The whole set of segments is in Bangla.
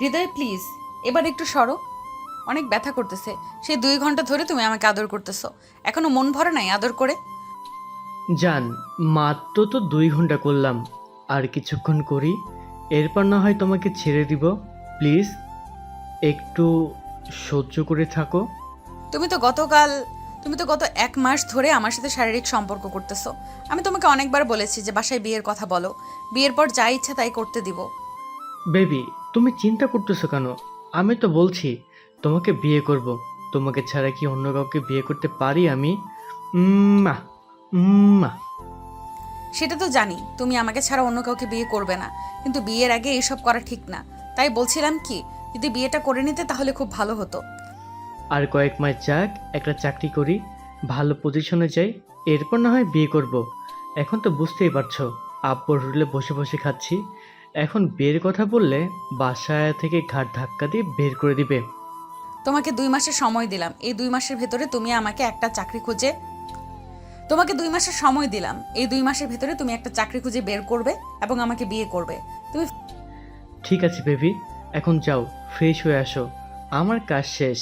হৃদয় প্লিজ, এবার একটু সরো। অনেক ব্যথা করতেছে। সেই 2 ঘন্টা ধরে তুমি আমাকে আদর করতেছো, এখনো মন ভরে নাই আদর করে? জান, মাত্র তো 2 ঘন্টা করলাম, আর কিছুক্ষণ করি, এরপর না হয় তোমাকে ছেড়ে দিব। প্লিজ একটু সহ্য করে থাকো। তুমি তো গতকাল তুমি তো গত 1 মাস ধরে আমার সাথে শারীরিক সম্পর্ক করতেছো। আমি তোমাকে অনেকবার বলেছি যে বাসায় বিয়ের কথা বলো, বিয়ের পর যা ইচ্ছা তাই করতে দিব। বেবি, তুমি চিন্তা করতেছো কেন? আমি তো বলছি তোমাকে বিয়ে করব। তোমাকে ছাড়া কি অন্য কাউকে বিয়ে করতে পারি আমি? মা, মা। সেটা তো জানি তুমি আমাকে ছাড়া অন্য কাউকে বিয়ে করবে না, কিন্তু বিয়ের আগে এইসব করা ঠিক না। তাই বলছিলাম কি, যদি বিয়েটা করে নিতে তাহলে খুব ভালো হতো। আর কয়েক মাস যাক, একটা চাকরি করি, ভালো পজিশনে যাই, এরপর না হয় বিয়ে করব। এখন তো বুঝতেই পারছো, আব্বুর হোটেলে বসে বসে খাচ্ছি। এখন বিয়ের কথা বললে বাসায় থেকে ঘাট ধাক্কা দিয়ে বের করে দিবে। তোমাকে 2 মাসের সময় দিলাম, এই 2 মাসের ভেতরে তুমি আমাকে একটা চাকরি খুঁজে তোমাকে 2 মাসের সময় দিলাম, এই 2 মাসের ভেতরে তুমি একটা চাকরি খুঁজে বের করবে এবং আমাকে বিয়ে করবে। তুমি ঠিক আছে বেবি, এখন যাও, ফ্রেশ হয়ে আসো, আমার কাজ শেষ।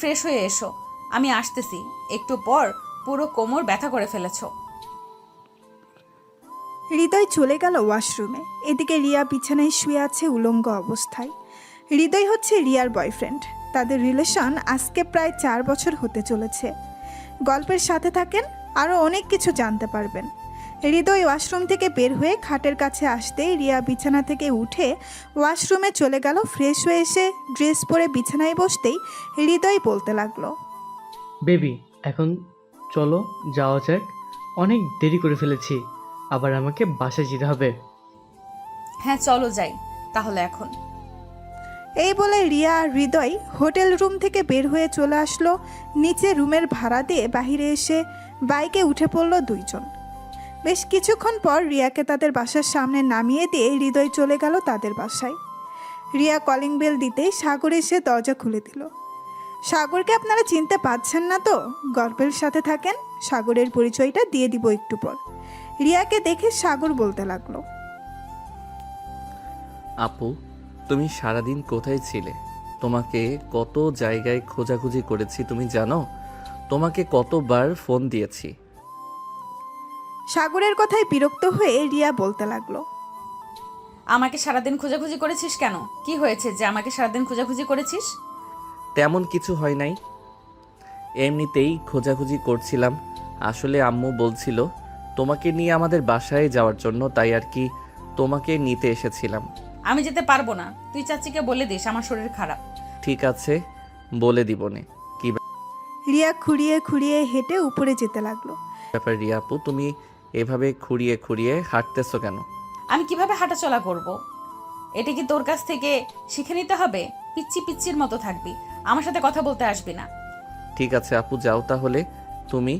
ফ্রেশ হয়ে এসো, আমি আসতেছি। একটু পর পুরো কোমর ব্যথা করে ফেলেছো। হৃদয় চলে গেল ওয়াশরুমে। এদিকে রিয়া বিছানায় শুয়ে আছে উলঙ্গ অবস্থায়। হৃদয় হচ্ছে রিয়ার বয়ফ্রেন্ড। তাদের রিলেশন আজকে প্রায় 4 বছর হতে চলেছে। গল্পের সাথে থাকেন, আরও অনেক কিছু জানতে পারবেন। হৃদয় ওয়াশরুম থেকে বের হয়ে খাটের কাছে আসতেই রিয়া বিছানা থেকে উঠে ওয়াশরুমে চলে গেল। ফ্রেশ হয়ে এসে ড্রেস পরে বিছানায় বসতেই হৃদয় বলতে লাগলো, বেবি, এখন চলো, যাওয়া যাক, অনেক দেরি করে ফেলেছি, আবার আমাকে বাসায় যেতে হবে। হ্যাঁ চলো যাই তাহলে এখন। এই বলে রিয়া আর হৃদয় হোটেল রুম থেকে বের হয়ে চলে আসলো। নিচে রুমের ভাড়া দিয়ে বাহিরে এসে বাইকে উঠে পড়ল দুইজন। বেশ কিছুক্ষণ পর রিয়াকে তাদের বাসার সামনে নামিয়ে দিয়ে হৃদয় চলে গেল তাদের বাসায়। রিয়া কলিং বেল দিতেই সাগর এসে দরজা খুলে দিল। সাগরকে আপনারা চিনতে পারছেন না তো? গল্পের সাথে থাকেন, সাগরের পরিচয়টা দিয়ে দিব একটু পর। রিয়াকে দেখে সাগর বলতে লাগলো, আপু, তুমি সারাদিন কোথায় ছিলে? তোমাকে কত জায়গায় খোঁজাখুঁজি করেছি তুমি জানো? তোমাকে কতবার ফোন দিয়েছি। সাগরের কথায় বিরক্ত হয়ে রিয়া বলতে লাগলো, আমাকে সারাদিন খোঁজাখুঁজি করেছিস কেন? কি হয়েছে যে আমাকে সারাদিন খোঁজাখুঁজি করেছিস? তেমন কিছু হয় নাই, এমনিতেই খোঁজাখুঁজি করছিলাম। আসলে আম্মু বলছিল তোমাকে নিয়ে আমাদের বাসায় যাওয়ার জন্য, তাই আর কি তোমাকে নিতে এসেছিলাম। আমি যেতে পারবো না, তুই চাচিকে বলে দিস আমার শরীর খারাপ। ঠিক আছে, বলে দিবনে। কি রিয়া খুঁড়িয়ে খুঁড়িয়ে হেঁটে উপরে যেতে লাগলো। ব্যাপার রিয়া আপু, তুমি এভাবে খুঁড়িয়ে খুঁড়িয়ে হাঁটতেছো কেন? আমি কিভাবে হাঁটাচলা করব? এটা কি তোর কাছ থেকে শিখে নিতে হবে? পিচ্ছি পিচ্ছির মতো থাকবি, আমার সাথে কথা বলতে আসবি না। ঠিক আছে আপু, যাও তাহলে তুমি,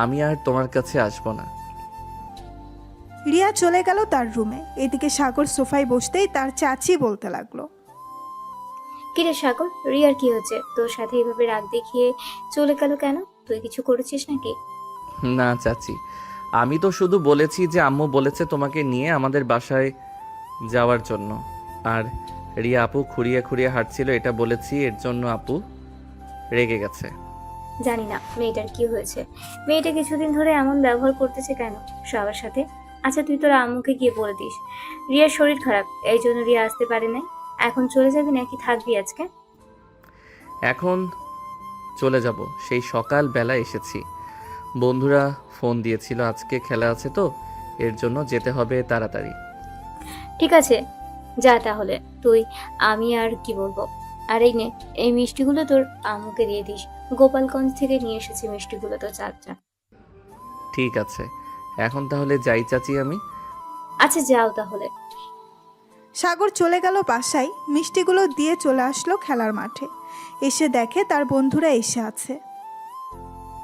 আমি আর তোমার কাছে আসবো না। রিয়া চলে গেল তার রুমে। এদিকে সাগর সোফায় বসতেই তার চাচি বলতে লাগলো, কিরে সাগর, রিয়ার কি হচ্ছে? তোর সাথে এভাবে রাগ দেখিয়ে চলে গেল কেন? তুই কিছু করেছিস নাকি? না চাচি, আমি তো শুধু বলেছি যে আম্মু বলেছে তোমাকে নিয়ে আমাদের বাসায় যাওয়ার জন্য, আর রিয়া আপু খুঁড়িয়ে খুঁড়িয়ে হাঁটছিল এটা বলেছি, এর জন্য আপু রেগে গেছে। জানি না মেয়েটার কি হয়েছে। মেয়েটা কিছুদিন ধরে এমন ব্যবহার করতেছে কেন সবার সাথে? আচ্ছা তুই তোর আম্মুকে গিয়ে বলে দিস রিয়ার শরীর খারাপ, এই জন্য রিয়া আসতে পারে নাই। এখন চলে যাবি নাকি থাকবি আজকে? এখন চলে যাব, সেই সকাল বেলা এসেছি। বন্ধুরা ফোন দিয়েছিল আজকে খেলা আছে তো, এর জন্য যেতে হবে তাড়াতাড়ি। ঠিক আছে, যা তাহলে তুই। আমি আর কি বলবো। আর এই নে, এই মিষ্টিগুলো তোর আম্মুকে দিয়ে দিস। গোপালগঞ্জ থেকে নিয়ে এসেছি মিষ্টিগুলো, তো চাচা। ঠিক আছে, এখন তাহলে যাই চাচি আমি। আচ্ছা যাও তাহলে। সাগর চলে গেল বাসায়। মিষ্টিগুলো দিয়ে চলে আসলো খেলার মাঠে। এসে দেখে তার বন্ধুরা এসে আছে।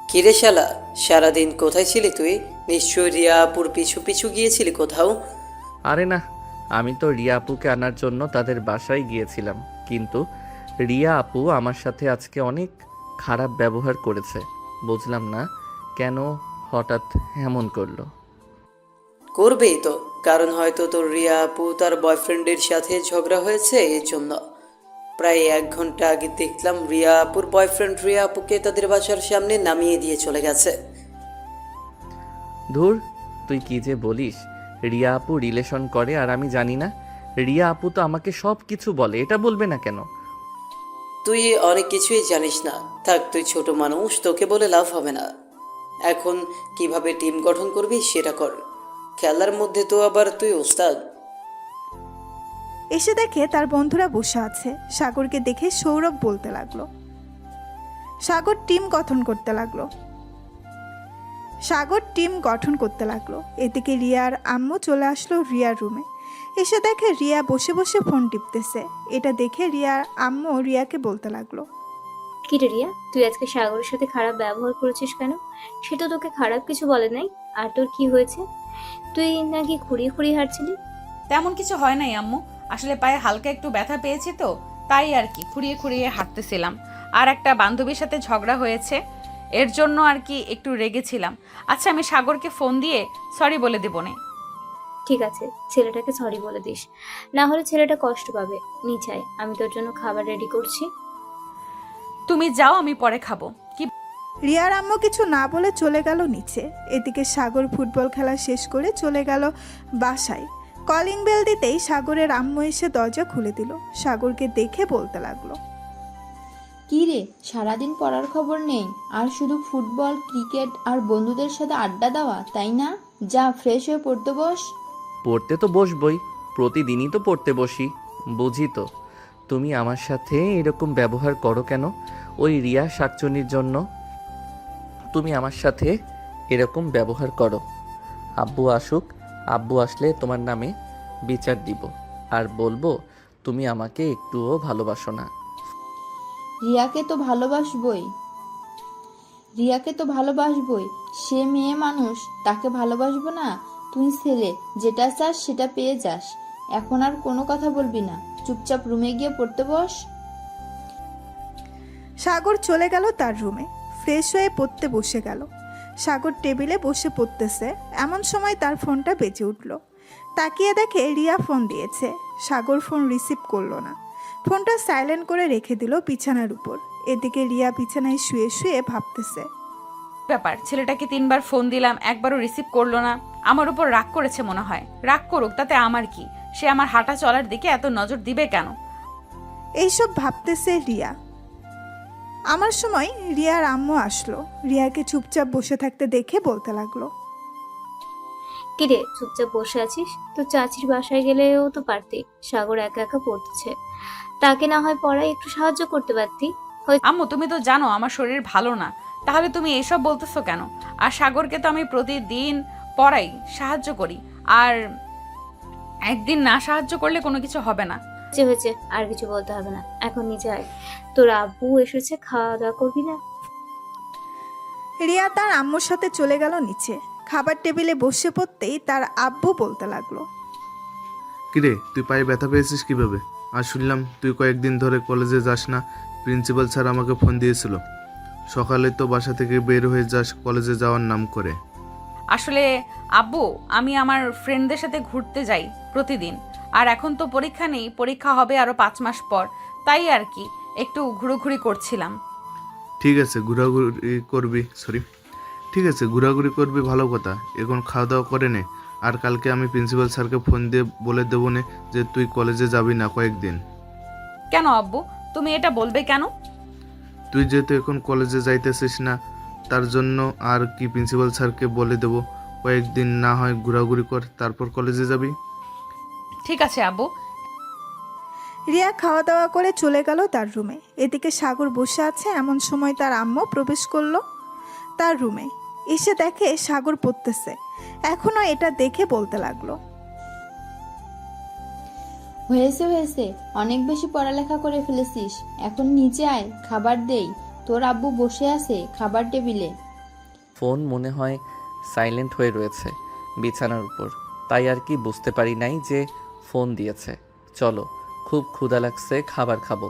কিরে শালা, সারাদিন কোথায় ছিলি তুই? নিশ্চয় রিয়া আপুর পিছু পিছু গিয়েছিলি কোথাও। আরে না, আমি তো রিয়া আপুকে আনার জন্য তাদের বাসায় গিয়েছিলাম, কিন্তু রিয়া আপু আমার সাথে আজকে অনেক খারাপ ব্যবহার করেছে। বুঝলাম না কেন হঠাৎ এমন করলো। করবেই তো, কারণ হয়তো তোর রিয়া আপু তার বয়ফ্রেন্ডের সাথে ঝগড়া হয়েছে, এর জন্য। প্রায় 1 ঘন্টা আগে দেখলাম রিয়া আপুর বয়ফ্রেন্ড রিয়া আপুকে তাদের বাসার সামনে নামিয়ে দিয়ে চলে গেছে। ধুর, তুই কি যে বলিস। রিয়া আপু রিলেশন করে আর আমি জানি না? রিয়া আপু তো আমাকে সব কিছু বলে, এটা বলবে না কেন? তুই অনেক কিছুই জানিস না। থাক, তুই ছোট মানুষ, তোকে বলে লাভ হবে না। এখন কিভাবে টিম গঠন করবি সেটা কর। খেলার মধ্যে তো আবার তুই ওস্তাদ। এসে দেখে তার বন্ধুরা বসে আছে। সাগরকে দেখে সৌরভ বলতে লাগলো। সাগর টিম গঠন করতে লাগলো। এদিকে রিয়ার আম্মু চলে আসলো রিয়ার রুমে। এসে দেখে রিয়া বসে বসে ফোন টিপতেছে। এটা দেখে রিয়ার আম্মু রিয়াকে বলতে লাগলো। কি রে রিয়া, তুই আজকে সাগরের সাথে খারাপ ব্যবহার করেছিস কেন? সে তো তোকে খারাপ কিছু বলে নাই। আর তোর কি হয়েছে? তুই নাকি খুঁড়িয়ে খুঁড়িয়ে হাঁটছিলি? তেমন কিছু হয় নাই আম্মু, আসলে পায়ে হালকা একটু ব্যথা পেয়েছি তো, তাই আর কি খুঁড়িয়ে খুঁড়িয়ে হাঁটতেছিলাম। আর একটা বান্ধবীর সাথে ঝগড়া হয়েছে, এর জন্য আর কি একটু রেগেছিলাম। আচ্ছা, আমি সাগরকে ফোন দিয়ে সরি বলে দেবো নে। ঠিক আছে, ছেলেটাকে সরি বলে দিস, না হলে ছেলেটা কষ্ট পাবে। নিচাই, আমি তোর জন্য খাবার রেডি করছি। তুমি যাও, আমি পরে খাবো। কি রিয়ার আম্মু কিছু না বলে চলে গেল নিচে। এদিকে সাগর ফুটবল খেলা শেষ করে চলে গেল বাসায়। কলিং বেল দিতেই সাগরের আম্মু এসে দরজা খুলে দিল। সাগরকে দেখে বলতে লাগলো। কি রে, সারাদিন পড়ার খবর নেই আর শুধু ফুটবল, ক্রিকেট আর বন্ধুদের সাথে আড্ডা দেওয়া, তাই না? যা, ফ্রেশ হয়ে পড়তে বস। পড়তে তো বসবই, প্রতিদিনই তো পড়তে বসি। বুঝি তো, তুমি আমার সাথে এরকম ব্যবহার করো কেন? ওই রিয়া শাকচুনির জন্য তুমি আমার সাথে এরকম ব্যবহার করো। আব্বু আসুক, আব্বু আসলে তোমার নামে বিচার দিব আর বলবো তুমি আমাকে একটুও ভালোবাসো না। রিয়াকে তো ভালোবাসবই, সে মেয়ে মানুষ, তাকে ভালোবাসবো না? তুই ছেলে, যেটা চাস সেটা পেয়ে যাস। এখন আর কোনো কথা বলবি না, চুপচাপ রুমে গিয়ে পড়তে বস। সাগর চলে গেল তার রুমে। ফ্রেশ হয়ে পড়তে বসে গেল। সাগর টেবিলে বসে পড়তেছে, এমন সময় তার ফোনটা বেজে উঠল। তাকিয়ে দেখে রিয়া ফোন দিয়েছে। সাগর ফোন রিসিভ করলো না, ফোনটা সাইলেন্ট করে রেখে দিল বিছানার উপর। এদিকে রিয়া বিছানায় শুয়ে শুয়ে ভাবতেছে। ব্যাপার, ছেলেটাকে 3বার ফোন দিলাম, একবারও রিসিভ করলো না। আমার উপর রাগ করেছে মনে হয়। রাগ করুক, তাতে আমার কি? সে আমার হাঁটা চলার দিকে এত নজর দিবে কেন? এইসব ভাবতেছে রিয়া। আমার সময় রিয়ার আম্মু আসলো। রিয়াকে চুপচাপ বসে থাকতে দেখে বলতে লাগলো। কি রে, চুপচাপ বসে আছিস? তো চাচির বাসায় গেলেও তো পারতি। সাগর একা একা পড়তেছে, তাকে না হয় পড়ায় একটু সাহায্য করতে পারতি। আম্মু, তুমি তো জানো আমার শরীর ভালো না, তাহলে তুমি এসব বলতেছো কেন? আর সাগরকে তো আমি প্রতিদিন পড়াই, সাহায্য করি। আর একদিন না সাহায্য করলে কোনো কিছু হবে না। হয়েছে, আর কিছু বলতে হবে না। এখন নিচে আয়, তোর আব্বু এসেছে, খাওয়া দাওয়া করবি না? রিয়া তার আম্মুর সাথে চলে গেল নিচে। খাবার টেবিলে বসে পড়তেই তার আব্বু বলতে লাগলো। কিরে, তুই পায়ে ব্যথা পেয়েছিস কিভাবে? আর শুনলাম তুই কয়েকদিন ধরে কলেজে যাস না। প্রিন্সিপাল স্যার আমাকে ফোন দিয়েছিল। সকালে তো বাসা থেকে বের হয়ে যাস কলেজে যাওয়ার নাম করে। আসলে আব্বু, আমি আমার ফ্রেন্ডদের সাথে ঘুরতে যাই প্রতিদিন। আর এখন তো পরীক্ষা নেই, পরীক্ষা হবে আরো 5 মাস পর, তাই আর কি একটু ঘুরোঘুরি করছিলাম। ঠিক আছে, ঘোরাঘুরি করবি, ভালো কথা। এখন খাওয়া দাওয়া করে নে। আর কালকে আমি প্রিন্সিপাল স্যারকে ফোন দিয়ে বলে দেবো নে যে তুই কলেজে যাবি না কয়েকদিন। কেন আব্বু, তুমি এটা বলবে কেন? তুই যেহেতু এখন কলেজে যাইতেছিস না, তার জন্য আর কি প্রিন্সিপাল স্যারকে বলে দেবো কয়েকদিন না হয় ঘোরাঘুরি কর, তারপর কলেজে যাবি। ঠিক আছে আব্বু। রিয়া খাওয়া দাওয়া করে চলে গেল তার রুমে। এদিকে সাগর বসে আছে। এমন সময় তার আম্মু প্রবেশ করলো তার রুমে। এসে দেখে সাগর পড়তেছে। এখনো এটা দেখে বলতে লাগলো। হয়েছে, অনেক বেশি পড়ালেখা করে ফেলেছিস। এখন নিচে আয়, খাবার দেই। তোর আব্বু বসে আছে খাবার টেবিলে। ফোন মনে হয় সাইলেন্ট হয়ে রয়েছে বিছানার উপর, তাই আর কি বুঝতে পারি নাই যে ফোন দিয়েছে। চলো, খুব ক্ষুধা লাগছে, খাবার খাবো।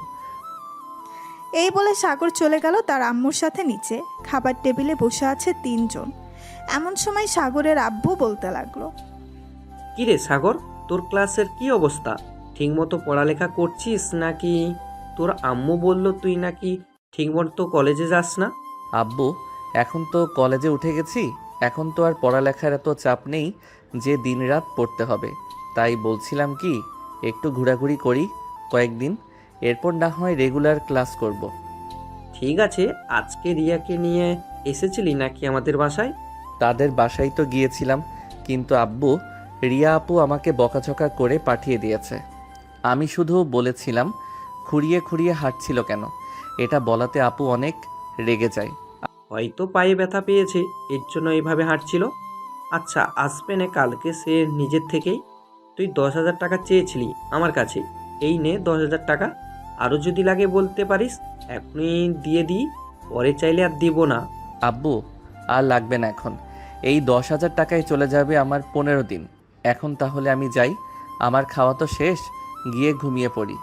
এই বলে সাগর চলে গেল তার আম্মুর সাথে নিচে। খাবার টেবিলে বসে আছে 3 জন। এমন সময় সাগরের আব্বু বলতে লাগলো। কিরে সাগর, তোর ক্লাসের কি অবস্থা? ঠিকমতো পড়ালেখা করছিস নাকি? তোর আম্মু বলল তুই নাকি ঠিকমতো কলেজে যাস না। আব্বু, এখন তো কলেজে উঠে গেছি, এখন তো আর পড়ালেখার এত চাপ নেই যে দিনরাত পড়তে হবে। তাই বলছিলাম কি, একটু ঘোরাঘুরি করি কয়েকদিন, এরপর না হয় রেগুলার ক্লাস করব। ঠিক আছে, আজকে রিয়াকে নিয়ে এসেছিলি নাকি আমাদের বাসায়? তাদের বাসায় তো গিয়েছিলাম, কিন্তু আব্বু, রিয়া আপু আমাকে বকাঝকা করে পাঠিয়ে দিয়েছে। আমি শুধু বলেছিলাম খুঁড়িয়ে খুঁড়িয়ে হাঁটছিল কেন, এটা বলাতে আপু অনেক রেগে যায়। হয়তো পায়ে ব্যথা পেয়েছে, এর জন্য এইভাবে হাঁটছিল। আচ্ছা, আসবে না কালকে সে নিজের থেকেই। তুই 10,000 টাকা চেয়েছিলি আমার কাছে, এই নে 10,000 টাকা। আরও যদি লাগে বলতে পারিস, এখনই দিয়ে দিই, পরে চাইলে আর দিব না। আব্বু, আর লাগবে না এখন, এই 10,000 টাকায় চলে যাবে আমার 15 দিন। এখন তাহলে আমি যাই, আমার খাওয়া তো শেষ, গিয়ে ঘুমিয়ে পড়ি।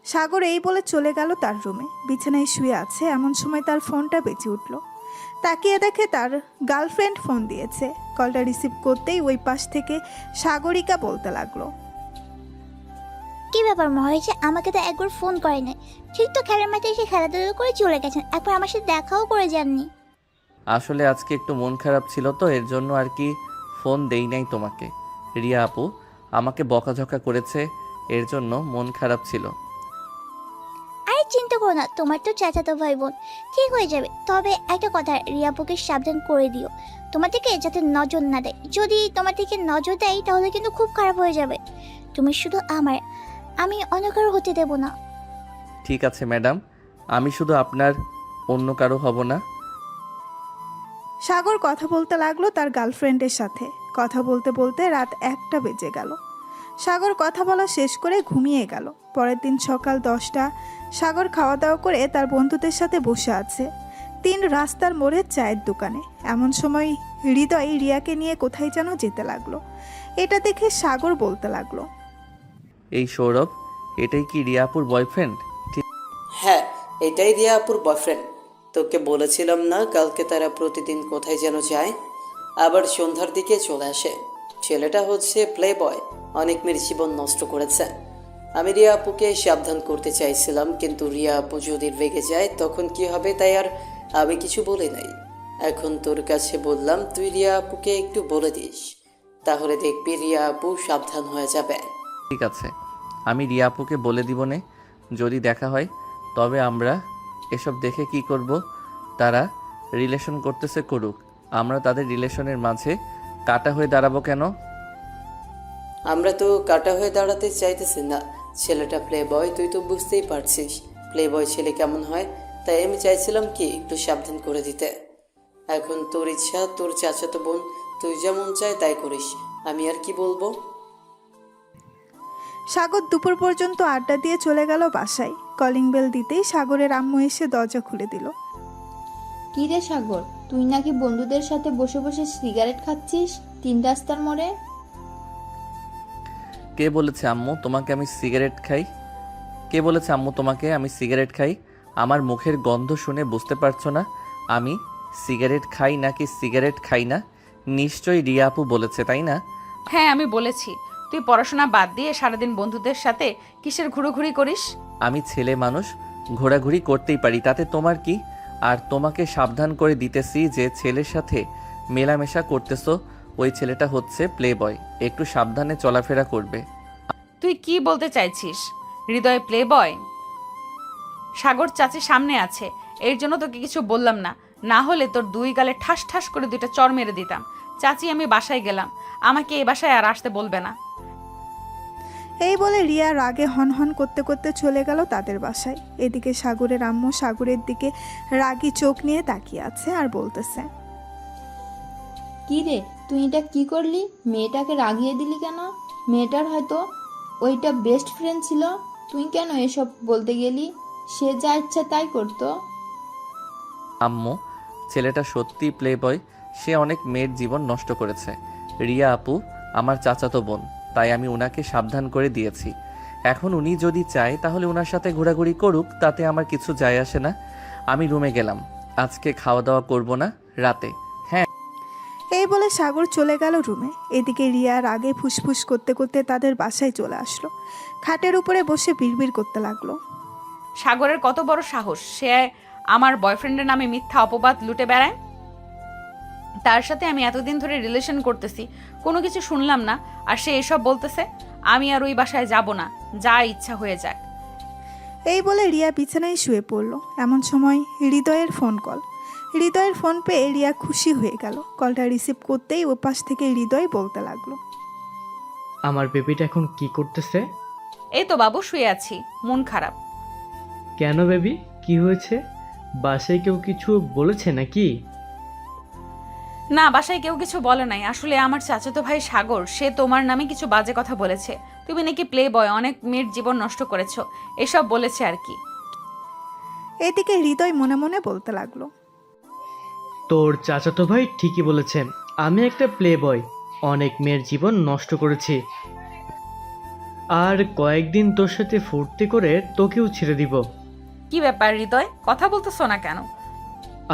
সাগর এই বলে চলে গেল তার রুমে। বিছানায় শুয়ে আছে, এমন সময় তার ফোনটা বেজে উঠল। তাকিয়ে দেখে তার গার্লফ্রেন্ড ফোন দিয়েছে। কলটা রিসিভ করতেই ওই পাশ থেকে সাগরিকা বলতে লাগলো, কি ব্যাপার মহেশ, আমাকে তো একবার ফোন করে নাই। ঠিক তো খেলার মাঠে এসে খেলাধুলা করে চলে গেছেন, একবার আমার সাথে দেখাও করে যাননি। আসলে আজকে একটু মন খারাপ ছিল তো, এর জন্য আর কি ফোন দেই নাই তোমাকে। রিয়া আপু আমাকে বকাঝকা করেছে, এর জন্য মন খারাপ ছিল। আরে চিন্তা করো না, তোমার তো চাচাতো ভাই বোন, ঠিক হয়ে যাবে। তবে একটা কথা, রিয়াপুকে সাবধান করে দিও তোমার থেকে যাতে নজর না দেয়। যদি তোমার থেকে নজর দেয় তাহলে কিন্তু খুব খারাপ হয়ে যাবে। তুমি শুধু আমার, আমি অন্য কারো হতে দেব না। ঠিক আছে ম্যাডাম, আমি শুধু আপনার, অন্য কারো হব না। সাগর কথা বলতে লাগলো তার গার্লফ্রেন্ডের সাথে। কথা বলতে বলতে রাত 1টা বেজে গেল। সাগর কথা বলা শেষ করে ঘুমিয়ে গেল। পরের দিন সকাল 10টা। সাগর খাওয়া দাওয়া করে তার বন্ধুদের সাথে বসে আছে 3 রাস্তার মোড়ে চায়ের দোকানে। এমন সময় হৃদয় রিয়াকে নিয়ে কোথায় যেন যেতে লাগলো। এটা দেখে সাগর বলতে লাগলো, এই সৌরভ, এটাই কি রিয়া আপুর বয়ফ্রেন্ড? হ্যাঁ, এটাই রিয়া আপুর বয়ফ্রেন্ড। তোকে বলেছিলাম না, কালকে তারা প্রতিদিন কোথায় যেন যায়, আবার সন্ধ্যার দিকে চলে আসে। ছেলেটা হচ্ছে প্লে বয়, অনেক মেয়ের জীবন নষ্ট করেছে। আমি রিয়া আপুকে সাবধান করতে চাইছিলাম, কিন্তু রিয়া আপু যদি রেগে যায় তখন কি হবে, তাই আর আমি কিছু বলি নাই। এখন তোর কাছে বললাম, তুই রিয়া আপুকে একটু বলে দিস, তাহলে দেখবি রিয়া আপু সাবধান হয়ে যাবে। ঠিক আছে, আমি রিয়া আপুকে বলে দিব নে। যদি দেখা হয় তবে আমরা এসব দেখে কি করব? তারা রিলেশন করতেছে করুক, আমরা তাদের রিলেশনের মাঝে কাটা হয়ে দাঁড়াবো কেন? আমরা তো কাটা হয়ে দাঁড়াতে চাইতেছি না। ছেলেটা প্লে বয়, তুই তো বুঝতেই পারছিস প্লে বয় ছেলে কেমন হয়। তাই আমি চাইছিলাম কি একটু সাবধান করে দিতে। এখন তোর ইচ্ছা, তোর চাচাতো বোন, তুই যেমন চাই তাই করিস, আমি আর কি বলবো। সাগর দুপুর পর্যন্ত আড্ডা দিয়ে চলে গেল বাসায়। কলিং বেল দিতেই সাগরের আম্মু এসে দরজা খুলে দিল। কি রে সাগর, তুই নাকি বন্ধুদের সাথে বসে বসে সিগারেট খাচ্ছিস 3 রাস্তার মোড়ে? কে বলেছে আম্মু তোমাকে আমি সিগারেট খাই? কে বলেছে আম্মু তোমাকে আমি সিগারেট খাই? আমার মুখের গন্ধ শুনে বুঝতে পারছো না আমি সিগারেট খাই নাকি সিগারেট খাই না? নিশ্চয়ই রিয়া আপু বলেছে, তাই না? হ্যাঁ, আমি বলেছি। তুই পড়াশোনা বাদ দিয়ে সারাদিন বন্ধুদের সাথে কিসের ঘুরোঘুরি করিস? আমি ছেলে মানুষ, ঘোরাঘুরি করতেই পারি, তাতে তোমার কি? আর তোমাকে সাবধান করে দিতেছি যে ছেলের সাথে মেলামেশা করতেছো, ওই ছেলেটা হচ্ছে প্লে বয়, একটু সাবধানে চলাফেরা করবে। তুই কি বলতে চাইছিস? হৃদয় প্লে বয়? সাগর চাচি সামনে আছে, এর জন্য তোকে কিছু বললাম না, না হলে তোর 2 গালে ঠাস ঠাস করে 2টা চড় মেরে দিতাম। চাচি, আমি বাসায় গেলাম, আমাকে এই বাসায় আর আসতে বলবে না। এই বলে রিয়া রাগে হনহন করতে করতে চলে গেল তাদের বাসায়। এদিকে সাগরের আম্মু সাগরের দিকে রাগী চোখ নিয়ে তাকিয়ে আছে আর বলতেছে, কি রে, তুই এটা কি করলি? মেয়েটাকে রাগিয়ে দিলি কেন? মেয়েটার হয়তো ওইটা বেস্ট ফ্রেন্ড ছিল, তুই কেন এসব বলতে গেলি? সে যা ইচ্ছা তাই করতো। আম্মু, ছেলেটা সত্যি প্লে বয়, সে অনেক মেয়ের জীবন নষ্ট করেছে। রিয়া আপু আমার চাচাতো বোন, তাই আমি ওনাকে সাবধান করে দিয়েছি। এখন উনি যদি চায় তাহলে ওনার সাথে ঘোরাঘুরি করুক, তাতে আমার কিছু যায় আসে না। আমি রুমে গেলাম, আজকে খাওয়া দাওয়া করব না রাতে। হ্যাঁ, এই বলে সাগর চলে গেল রুমে। এদিকে রিয়ার আগে ফুসফুস করতে করতে তাদের বাসায় চলে আসলো। খাটের উপরে বসে বিড়বিড় করতে লাগলো। সাগরের কত বড় সাহস, সে আমার বয়ফ্রেন্ডের নামে মিথ্যা অপবাদ লুটে বেড়ায়। তার সাথে আমি এতদিন ধরে রিলেশন করতেছি, কোনো কিছু শুনলাম না, আর সে এসব বলতেছে। আমি আর ওই বাসায় যাব না, যা ইচ্ছা হয়ে যাক। এই বলে রিয়া বিছানায় শুয়ে পড়ল। এমন সময় হৃদয়ের ফোন কল। হৃদয়ের ফোন পেয়ে রিয়া খুশি হয়ে গেল। কলটা রিসিভ করতেই ওপাশ থেকে হৃদয় বলতে লাগলো। আমার বেবিটা এখন কি করতেছে? এই তো বাবু, শুয়ে আছি, মন খারাপ। কেন বেবি, কি হয়েছে? বাসায় কেউ কিছু বলেছে নাকি? না, বাসায় কেউ কিছু বলে নাই। আসলে আমার চাচাতো ভাই সাগর, সে তোমার নামে কিছু বাজে কথা বলেছে। তুমি নাকি প্লে বয়, অনেক মেয়ের জীবন নষ্ট করেছো, এসব বলেছে আর কি। এদিকে হৃদয় মনে মনে বলতে লাগলো। তোর চাচাতো ভাই ঠিকই বলেছে, আমি একটা প্লে বয়, অনেক মেয়ের জীবন নষ্ট করেছি। আর কয়েকদিন তোর সাথে ফুর্তি করে তোকেও ছেড়ে দিব। কি ব্যাপার হৃদয়, কথা বলতেছো না কেন?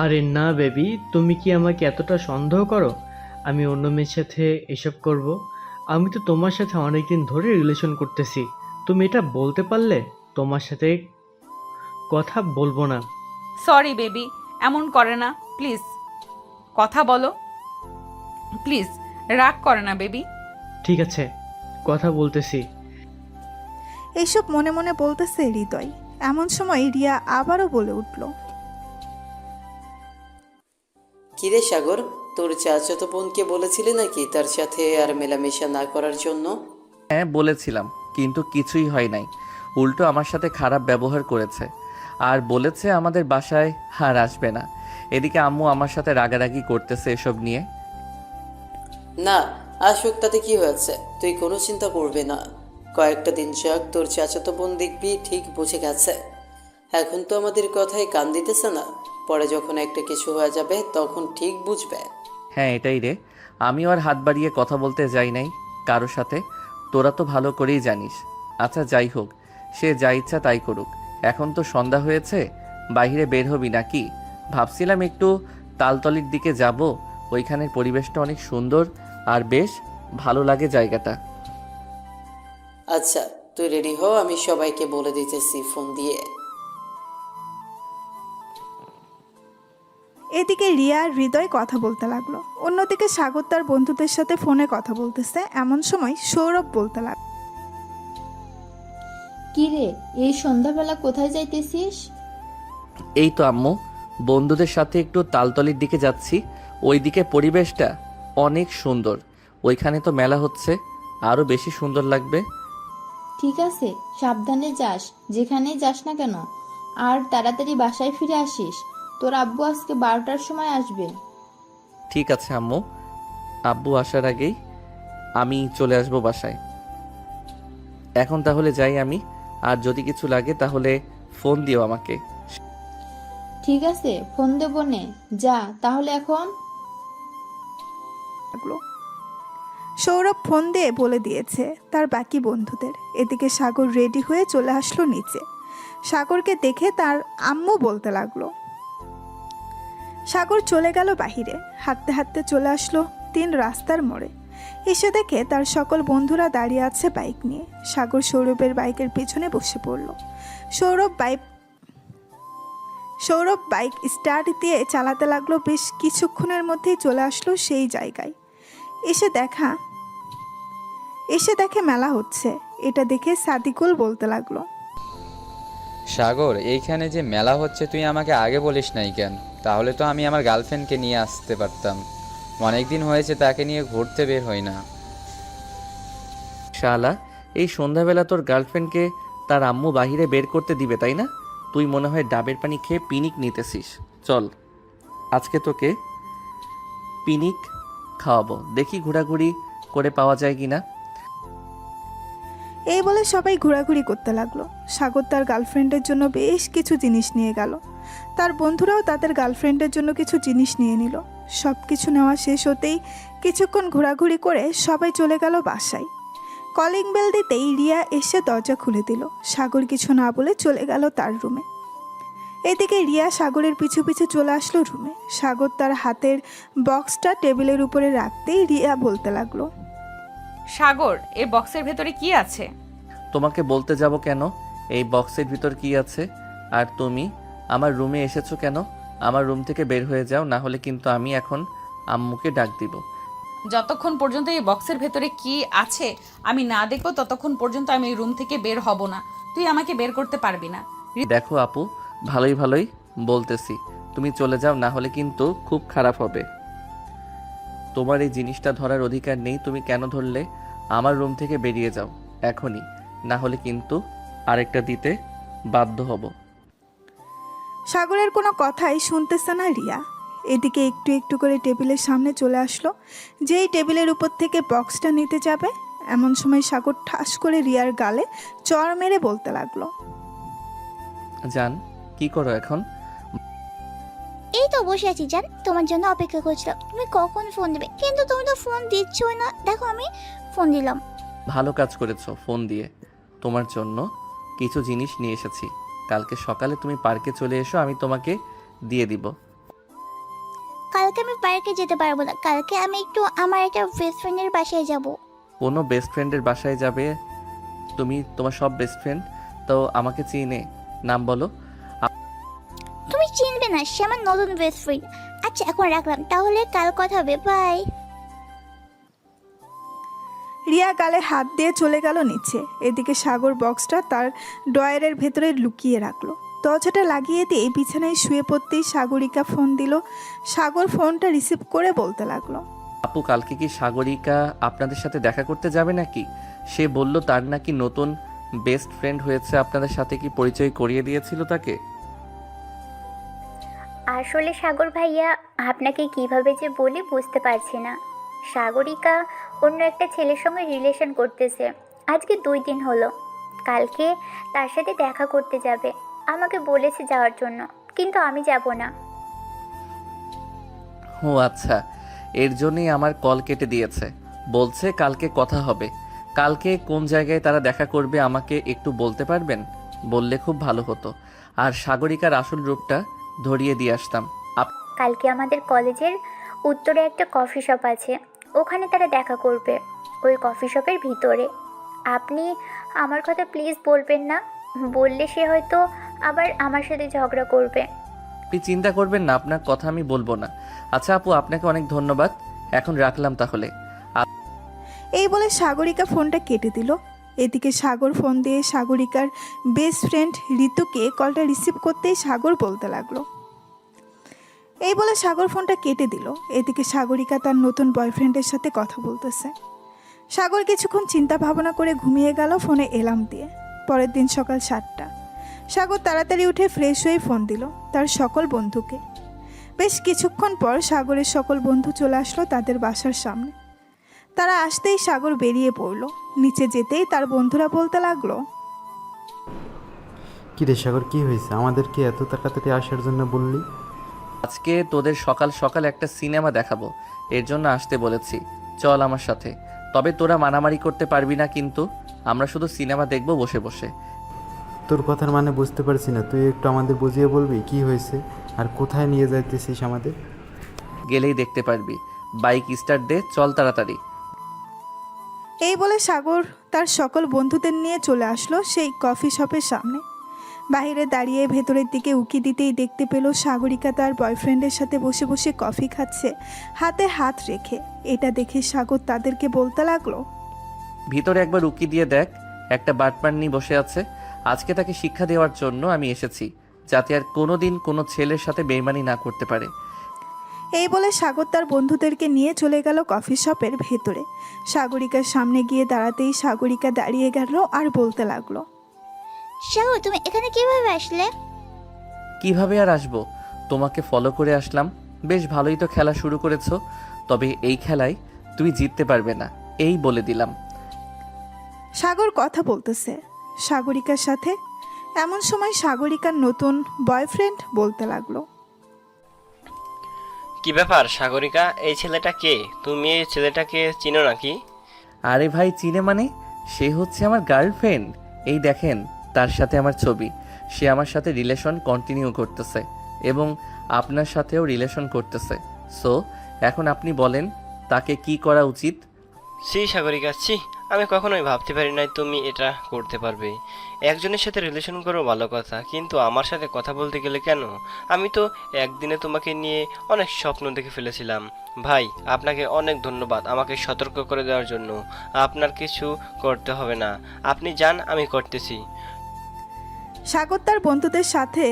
আরে না বেবি, তুমি কি আমাকে এতটা সন্দেহ করো আমি অন্য মেয়ের সাথে এসব করব? আমি তো তোমার সাথে অনেকদিন ধরে রিলেশন করতেছি, তুমি এটা বলতে পারলে তোমার সাথে কথা বলবো না। সরি বেবি, এমন করে না প্লিজ, কথা বলো প্লিজ, রাগ করে না বেবি। ঠিক আছে, কথা বলতেছি। এইসব মনে মনে বলতেছে হৃদয়। এমন সময় রিয়া আবারও বলে উঠল। কিরে সাগর, তোর চাচাতো বোনকে বলেছিলি নাকি তার সাথে আর মেলামেশা না করার জন্য? হ্যাঁ বলেছিলাম, কিন্তু কিছুই হয় নাই। উল্টো আমার সাথে খারাপ ব্যবহার করেছে আর বলেছে আমাদের বাসায় আর আসবে না। এদিকে আম্মু আমার সাথে রাগারাগি করতেছে এসব নিয়ে। না, আসুক, তাতে কি হয়েছে? তুই কোনো চিন্তা করবি না, কয়েকটা দিন যাক, তোর চাচাতো বোন দেখবি ঠিক বুঝে গেছে। এখন তো আমাদের কথায় কান দিতেছে না, পরে যখন একটা কিছু হয়ে যাবে তখন ঠিক বুঝবে। হ্যাঁ এটাই রে, আমিও আর হাত বাড়িয়ে কথা বলতে যাই নাই কারোর সাথে, তোরা তো ভালো করেই জানিস। আচ্ছা যাই হোক, সে যা ইচ্ছা তাই করুক। এখন তো সন্ধ্যা হয়েছে, বাইরে বের হবি নাকি? ভাবছিলাম একটু তালতলির দিকে যাব, ওইখানের পরিবেশটা অনেক সুন্দর আর বেশ ভালো লাগে জায়গাটা। আচ্ছা তুই রেডি হ, আমি সবাইকে বলে দিতেছি ফোন দিয়ে। এদিকে রিয়া আর হৃদয় কথা বলতে লাগলো। অন্যদিকে সাগর তার বন্ধুদের সাথে ফোনে কথা বলতেছে। এমন সময় সৌরভ বলতে লাগলো। কি রে, এই সন্ধ্যাবেলা কোথায় যাইতেছিস? এই তো আম্মু, বন্ধুদের সাথে একটু তালতলির দিকে যাচ্ছি, ওইদিকে পরিবেশটা অনেক সুন্দর, ওইখানে তো মেলা হচ্ছে, আরও বেশি সুন্দর লাগবে। ঠিক আছে, সাবধানে যাস, যেখানেই যাস না কেন, আর তাড়াতাড়ি বাসায় ফিরে আসিস। তোর আব্বু আজকে 12টার সময় আসবে। ঠিক আছে আম্মু, আব্বু আসার আগেই আমি চলে আসবো বাসায়। এখন তাহলে যাই আমি, আর যদি কিছু লাগে তাহলে ফোন দিও আমাকে। ঠিক আছে, ফোন দেবো নে, যা তাহলে এখন। সৌরভ ফোন দিয়ে বলে দিয়েছে তার বাকি বন্ধুদের। এদিকে সাগর রেডি হয়ে চলে আসলো নিচে। সাগরকে দেখে তার আম্মু বলতে লাগলো। সাগর চলে গেল বাহিরে, হাঁটতে হাঁটতে চলে আসলো 3 রাস্তার মোড়ে। এসে দেখে তার সকল বন্ধুরা দাঁড়িয়ে আছে বাইক নিয়ে। সাগর সৌরভের বাইকের পেছনে বসে পড়ল। সৌরভ বাইক স্টার্ট দিয়ে চালাতে লাগলো। বেশ কিছুক্ষণের মধ্যেই চলে আসলো সেই জায়গায়। এসে দেখে মেলা হচ্ছে। এটা দেখে সাদিকুল বলতে লাগলো। সাগর, এইখানে যে মেলা হচ্ছে তুই আমাকে আগে বলিস নাই কেন? তাহলে তো আমি আমার গার্লফ্রেন্ডকে নিয়ে আসতে পারতাম। অনেক দিন হয়েছে তাকে নিয়ে ঘুরতে বের হই না। শালা, এই সন্ধ্যাবেলা তোর গার্লফ্রেন্ডকে তার আম্মু বাহিরে বের করতে দিবে তাই না? তুই মনে হয় ডাবের পানি খেয়ে পিনিক নিতেছিস। চল আজকে তোকে পিনিক খাওয়াবো, দেখি ঘোরাঘুরি করে পাওয়া যায় কিনা। এই বলে সবাই ঘোরাঘুরি করতে লাগলো। সাগর তার গার্লফ্রেন্ডের জন্য বেশ কিছু জিনিস নিয়ে গেল। তার বন্ধুরাও তাদের গার্লফ্রেন্ডের জন্য কিছু জিনিস নিয়ে নিল। সব কিছু নেওয়া শেষ হতেই কিছুক্ষণ ঘোরাঘুরি করে সবাই চলে গেল বাসায়। কলিং বেল দিতেই রিয়া এসে দরজা খুলে দিল। সাগর কিছু না বলে চলে গেল তার রুমে। এদিকে রিয়া সাগরের পিছু পিছু চলে আসলো রুমে। সাগর তার হাতের বক্সটা টেবিলের উপরে রাখতেই রিয়া বলতে লাগলো, সাগর, এই বক্সের ভেতরে কি আছে? তোমাকে বলতে যাব কেন এই বক্সের ভিতর কি আছে? আর তুমি আমার রুমে এসেছো কেন? আমার রুম থেকে বের হয়ে যাও, না হলে কিন্তু আমি এখন আম্মুকে ডাক দিব। যতক্ষণ পর্যন্ত এই বক্সের ভেতরে কি আছে আমি না দেখবো ততক্ষণ পর্যন্ত আমি এই রুম থেকে বের হব না। তুই আমাকে বের করতে পারবি না। দেখো আপু, ভালোই ভালোই বলতেছি, তুমি চলে যাও, না হলে কিন্তু খুব খারাপ হবে। তোমার এই জিনিসটা ধরার অধিকার নেই, তুমি কেন ধরলে? আমার রুম থেকে বেরিয়ে যাও এখনই, না হলে কিন্তু আরেকটা দিতে বাধ্য হব। সাগরের কোনো কথাই শুনতেছে না রিয়া। এদিকে একটু একটু করে টেবিলের সামনে চলে আসলো। যেই টেবিলের উপর থেকে বক্সটা নিতে যাবে এমন সময় সাগর ঠাস করে রিয়ার গালে চড় মেরে বলতে লাগলো, জান, কি করো এখন? এই তো বসে আছি জান, তোমার জন্য অপেক্ষা করছিলাম তুমি কখন ফোন দেবে, কিন্তু তুমি তো ফোন দিচ্ছই না। দেখো আমি ফোন দিলাম। ভালো কাজ করেছো ফোন দিয়ে। তোমার জন্য কিছু জিনিস নিয়ে এসেছি, কালকে সকালে তুমি পার্কে চলে এসো, আমি তোমাকে দিয়ে দিব। কালকে আমি পার্কে যেতে পারবো না, কালকে আমি একটু আমার একটা বেস্ট ফ্রেন্ডের বাসায় যাব। কোনো বেস্ট ফ্রেন্ডের বাসায় যাবে তুমি? তোমার সব বেস্ট ফ্রেন্ড তো আমাকে চিনে, নাম বলো। তুমি চিনবে না, সে আমার নতুন বেস্ট ফ্রেন্ড। আচ্ছা এখন রাখলাম, তাহলে কাল কথা হবে, বাই। রিয়া গালে হাত দিয়ে চলে গেল নিচে। এদিকে সাগর বক্সটা তার ড্রয়ারের ভেতরে লুকিয়ে রাখলো। দরজাটা লাগিয়ে দিয়ে বিছানায় শুয়ে পড়তেই সাগরিকা ফোন দিল। সাগর ফোনটা রিসিভ করে বলতে লাগলো, আপু, কালকে কি সাগরিকা আপনাদের সাথে দেখা করতে যাবে নাকি? সে বলল তার নাকি নতুন বেস্ট ফ্রেন্ড হয়েছে, আপনাদের সাথে কি পরিচয় করিয়ে দিয়েছিল তাকে? আসলে সাগর ভাইয়া, আপনাকে কিভাবে যে বলি বুঝতে পারছি না। সাগরিকা অন্য একটা ছেলের সঙ্গে রিলেশন করতেছে, আজকে 2 দিন হলো। কালকে তার সাথে দেখা করতে যাবে, আমাকে বলেছে যাওয়ার জন্য, কিন্তু আমি যাব না। ও আচ্ছা, এর জন্যই আমার কল কেটে দিয়েছে। বলছে কালকে কথা হবে। কালকে কোন জায়গায় তারা দেখা করবে আমাকে একটু বলতে পারবেন? বললে খুব ভালো হতো, আর সাগরিকার আসল রূপটা ধরিয়ে দিয়ে আসতাম। কালকে আমাদের কলেজের উত্তরে একটা কফি শপ আছে, ওখানে তারা দেখা করবে, ওই কফি শপের ভিতরে। আপনি আমার কথা প্লিজ বলবেন না, বললে সে হয়তো আবার আমার সাথে ঝগড়া করবে। আপনি চিন্তা করবেন না, আপনার কথা আমি বলবো না। আচ্ছা আপু, আপনাকে অনেক ধন্যবাদ, এখন রাখলাম তাহলে। এই বলে সাগরিকা ফোনটা কেটে দিল। এদিকে সাগর ফোন দিয়ে সাগরিকার বেস্ট ফ্রেন্ড ঋতুকে কলটা রিসিভ করতেই সাগর বলতে লাগলো। এই বলে সাগর ফোনটা কেটে দিল। এদিকে সাগরিকা তার নতুন বয়ফ্রেন্ডের সাথে কথা বলতেছে। সাগর কিছুক্ষণ চিন্তা ভাবনা করে ঘুমিয়ে গেল ফোনে এলার্ম দিয়ে। পরের দিন সকাল 7টা। সাগর তাড়াতাড়ি উঠে ফ্রেশ হয়ে ফোন দিল তার সকল বন্ধুকে। বেশ কিছুক্ষণ পর সাগরের সকল বন্ধু চলে আসলো তাদের বাসার সামনে। তারা আসতেই সাগর বেরিয়ে পড়ল। নিচে যেতেই তার বন্ধুরা বলতে লাগলো, কি রে সাগর, কি হয়েছে? আমাদেরকে এত তাড়াতাড়ি আসার জন্য বললি? আজকে তোদের সকাল সকাল একটা সিনেমা দেখাবো, এর জন্য আসতে বলেছি, চল আমার সাথে। তবে তোরা মারামারি করতে পারবি না কিন্তু, আমরা শুধু সিনেমা দেখবো বসে বসে। তোর কথার মানে বুঝতে পারছি না, তুই একটু আমাদের বুঝিয়ে বলবি কি হয়েছে আর কোথায় নিয়ে যাইতেছিস আমাদের? গেলেই দেখতে পারবি। বাইক স্টার্ট দে, চল তাড়াতাড়ি। এই বলে সাগর তার সকল বন্ধুদের নিয়ে চলে আসলো সেই কফি শপের সামনে। বাইরে দাঁড়িয়ে ভেতরের দিকে উকি দিতেই দেখতে পেল সাগরিকা তার বয়ফ্রেন্ডের সাথে বসে বসে কফি খাচ্ছে, হাতে হাত রেখে। এটা দেখে সাগর তাদেরকে বলতে লাগলো, ভিতরে একবার উকি দিয়ে দেখ, একটা বাটপান্নি বসে আছে। আজকে তাকে শিক্ষা দেওয়ার জন্য আমি এসেছি, যাতে আর কোনোদিন কোনো ছেলের সাথে বেইমানি না করতে পারে। এই বলে সাগর তার বন্ধুদেরকে নিয়ে চলে গেল কফি শপের ভেতরে। সাগরিকার সামনে গিয়ে দাঁড়াতেই সাগরিকা দাঁড়িয়ে গেল আর বলতে লাগলো, সাগর তুমি এখানে কিভাবে আসলে? কিভাবে আর আসবো, তোমাকে ফলো করে আসলাম। বেশ ভালোই তো খেলা শুরু করেছো, তবে এই খেলায় তুমি জিততে পারবে না, এই বলে দিলাম। সাগর কথা বলতেছে সাগরিকার সাথে। এমন সময় সাগরিকার নতুন বয়ফ্রেন্ড বলতে লাগলো, কি ব্যাপার সাগরিকা, এই ছেলেটা কে? তুমি এই ছেলেটাকে চিনো নাকি? আরে ভাই, চিনে মানে? সে হচ্ছে আমার গার্লফ্রেন্ড। এই দেখেন, তার সাথে আমার ছবি। সে আমার সাথে রিলেশন কন্টিনিউ করতেছে এবং আপনার সাথেও রিলেশন করতেছে। সো এখন আপনি বলেন তাকে কি করা উচিত? ছি সাগরিকা, ছি, আমি কখনোই ভাবতে পারি নাই তুমি এটা করতে পারবে। একজনের সাথে রিলেশন করো ভালো কথা, কিন্তু আমার সাথে কথা বলতে গেলে কেন? আমি তো একদিনে তোমাকে নিয়ে অনেক স্বপ্ন দেখে ফেলেছিলাম। ভাই, আপনাকে অনেক ধন্যবাদ আমাকে সতর্ক করে দেওয়ার জন্য। আপনার কিছু করতে হবে না, আপনি যান, আমি করতেছি। সাগর তার বন্ধুদের সাথে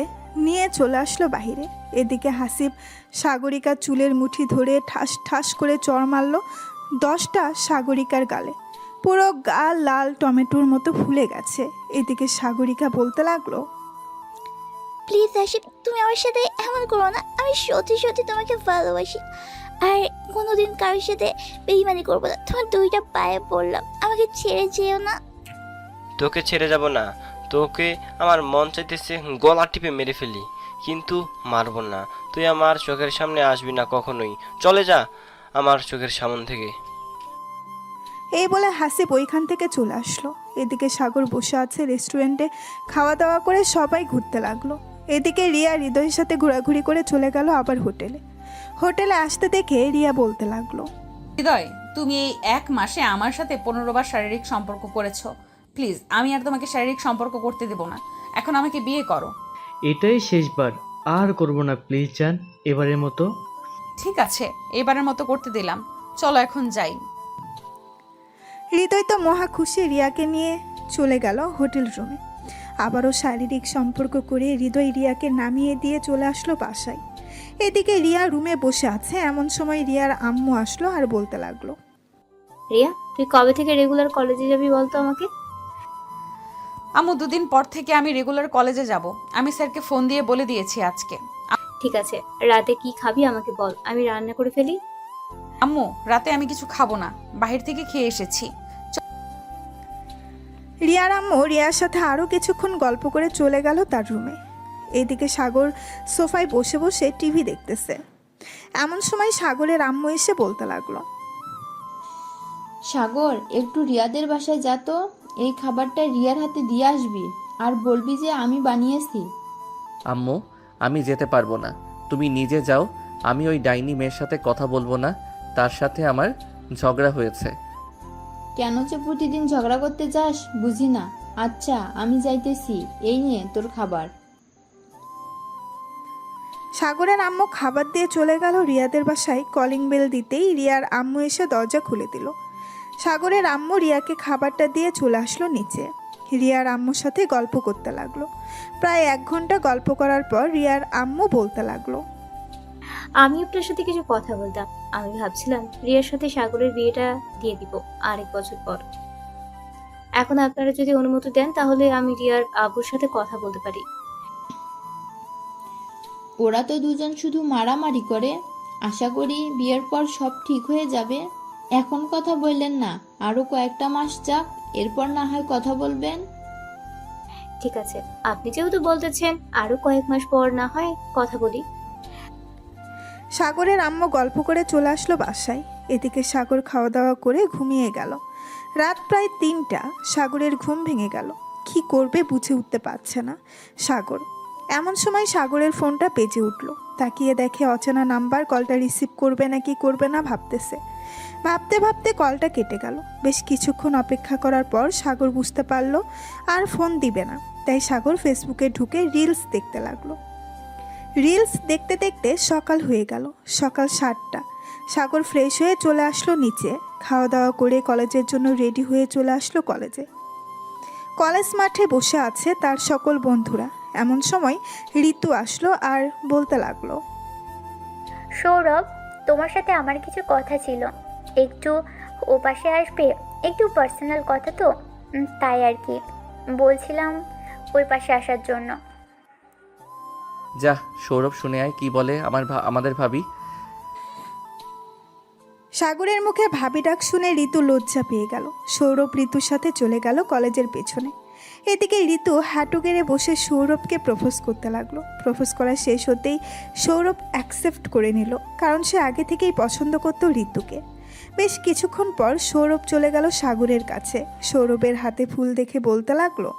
নিয়ে চলে আসলো বাহিরে। এদিকে হাসিব সাগরিকার চুলের মুঠি ধরে ঠাস ঠাস করে চড় মারল 10টা সাগরিকার গালে। পুরো গা লাল টমেটোর মতো ফুলে গেছে। এদিকে সাগরিকা বলতে লাগলো, প্লিজ হাসিব, তুমি আমার সাথে এমন করো না। আমি সত্যি সত্যি তোমাকে ভালোবাসি, আর কোনোদিন কারোর সাথে বেইমানি করবো না। তোমার 2টা পায়ে পড়লাম, আমাকে ছেড়ে যেও না। তোকে ছেড়ে যাব না, তোকে আমার মন চাইতেছে গলা টিপে মেরে ফেলি, কিন্তু মারব না। তুই আমার চোখের সামনে আসবি না কখনোই, চলে যা আমার চোখের সামনে থেকে। এই বলে হাসিব ওইখান থেকে চলে আসলো। এদিকে সাগর বসে আছে রেস্টুরেন্টে, খাওয়া দাওয়া করে সবাই ঘুরতে লাগলো। এদিকে রিয়া হৃদয়ের সাথে ঘোরাঘুরি করে চলে গেল আবার হোটেলে। হোটেলে আসতে দেখে রিয়া বলতে লাগলো, হৃদয়, তুমি এই 1 মাসে আমার সাথে 15 বার শারীরিক সম্পর্ক করেছো। প্লিজ, আমি আর তোমাকে শারীরিক সম্পর্ক করতে দেব না। এখন আমাকে বিয়ে করো। এটাই শেষবার, আর করব না প্লিজ জান, এবারের মতো। ঠিক আছে, এবারের মতো করতে দিলাম, চলো এখন যাই। হৃদয় তো মহা খুশি রিয়াকে নিয়ে চলে গেল হোটেল রুমে। আবারও শারীরিক সম্পর্ক করে হৃদয় রিয়াকে নামিয়ে দিয়ে চলে আসলো বাসায়। এদিকে রিয়া রুমে বসে আছে, এমন সময় রিয়ার আম্মু আসলো আর বলতে লাগলো, রিয়া, তুই কবে থেকে রেগুলার কলেজে যাবি বলতো আমাকে? আম্মু, 2 দিন পর থেকে আমি রেগুলার কলেজে যাব। আমি স্যারকে ফোন দিয়ে বলে দিয়েছি আজকে। ঠিক আছে, রাতে কি খাবি আমাকে বল, আমি রান্না করে ফেলি। আম্মু, রাতে আমি কিছু খাবো না, বাহির থেকে খেয়ে এসেছি। রিয়ার আম্মু রিয়ার সাথে আরও কিছুক্ষণ গল্প করে চলে গেল তার রুমে। এদিকে সাগর সোফায় বসে বসে টিভি দেখতেছে। এমন সময় সাগরের আম্মু এসে বলতে লাগলো, সাগর, একটু রিয়াদের বাসায় যা তো, এই খাবারটা রিয়ার হাতে দিয়ে আসবি আর বলবি যে আমি বানিয়েছি। আম্মু, আমি যেতে পারবো না, তুমি নিজে যাও। আমি ওই ডাইনি মেয়ের সাথে কথা বলবো না, তার সাথে আমার ঝগড়া হয়েছে। কেন যে প্রতিদিন ঝগড়া করতে যাস বুঝি না। আচ্ছা, আমি যাইতেছি, এই নিয়ে তোর খাবার। সাগরের আম্মু খাবার দিয়ে চলে গেল রিয়াদের বাসায়। কলিং বেল দিতেই রিয়ার আম্মু এসে দরজা খুলে দিল। সাগরের আম্মু রিয়াকে খাবারটা দিয়ে চলে আসলো নিচে। রিয়ার আম্মুর সাথে গল্প করতে লাগলো। প্রায় 1 ঘন্টা গল্প করার পর রিয়ার আম্মু বলতে লাগলো, আমি আপনার সাথে কিছু কথা বলতাম। আমি ভাবছিলাম রিয়ার সাথে সাগরের বিয়েটা দিয়ে দিব আরেক বছর পর। এখন আপনারা যদি অনুমতি দেন তাহলে আমি রিয়ার আব্বুর সাথে কথা বলতে পারি। ওরা তো দুজন শুধু মারামারি করে, আশা করি বিয়ের পর সব ঠিক হয়ে যাবে। এখন কথা বললেন না, আরো কয়েকটা মাস যাক, এরপর না হয় কথা বলবেন। ঠিক আছে, আপনি যেহেতু বলতেছেন আরো কয়েক মাস পর না হয় কথা বলি। সাগরের আম্মু গল্প করে চলে আসলো বাসায়। এদিকে সাগর খাওয়া দাওয়া করে ঘুমিয়ে গেল। রাত প্রায় 3টা। সাগরের ঘুম ভেঙে গেল। কি করবে বুঝে উঠতে পারছে না সাগর। এমন সময় সাগরের ফোনটা বেজে উঠল। তাকিয়ে দেখে অচেনা নাম্বার। কলটা রিসিভ করবে নাকি করবে না ভাবতেছে। ভাবতে ভাবতে কলটা কেটে গেল। বেশ কিছুক্ষণ অপেক্ষা করার পর সাগর বুঝতে পারলো আর ফোন দিবে না। তাই সাগর ফেসবুকে ঢুকে রিলস দেখতে লাগলো। রিলস দেখতে দেখতে সকাল হয়ে গেল। সকাল 7টা। সাগর ফ্রেশ হয়ে চলে আসলো নিচে। খাওয়া দাওয়া করে কলেজের জন্য রেডি হয়ে চলে আসলো কলেজে। কলেজ মাঠে বসে আছে তার সকল বন্ধুরা। এমন সময় ঋতু আসলো আর বলতে লাগলো, সৌরভ, তোমার সাথে আমার কিছু কথা ছিল, একটু ও পাশে আসবে? একটু পার্সোনাল কথা তো, তাই আর কি বলছিলাম ওই পাশে আসার জন্য। যা, সৌরভ শুনে আয় কি বলে আমাদের ভাবি। সাগরের মুখে ভাবি ডাক শুনে ঋতু লজ্জা পেয়ে গেল। সৌরভ ঋতুর সাথে চলে গেল কলেজের পেছনে। এদিকে ঋতু হাঁটু গেড়ে বসে সৌরভকে প্রপোজ করতে লাগলো। প্রপোজ করা শেষ হতেই সৌরভ অ্যাকসেপ্ট করে নিল, কারণ সে আগে থেকেই পছন্দ করত ঋতুকে। বেশ কিছুক্ষণ পর সৌরভ চলে গেল সাগরের কাছে। সৌরভের হাতে ফুল দেখে বলতে লাগলো,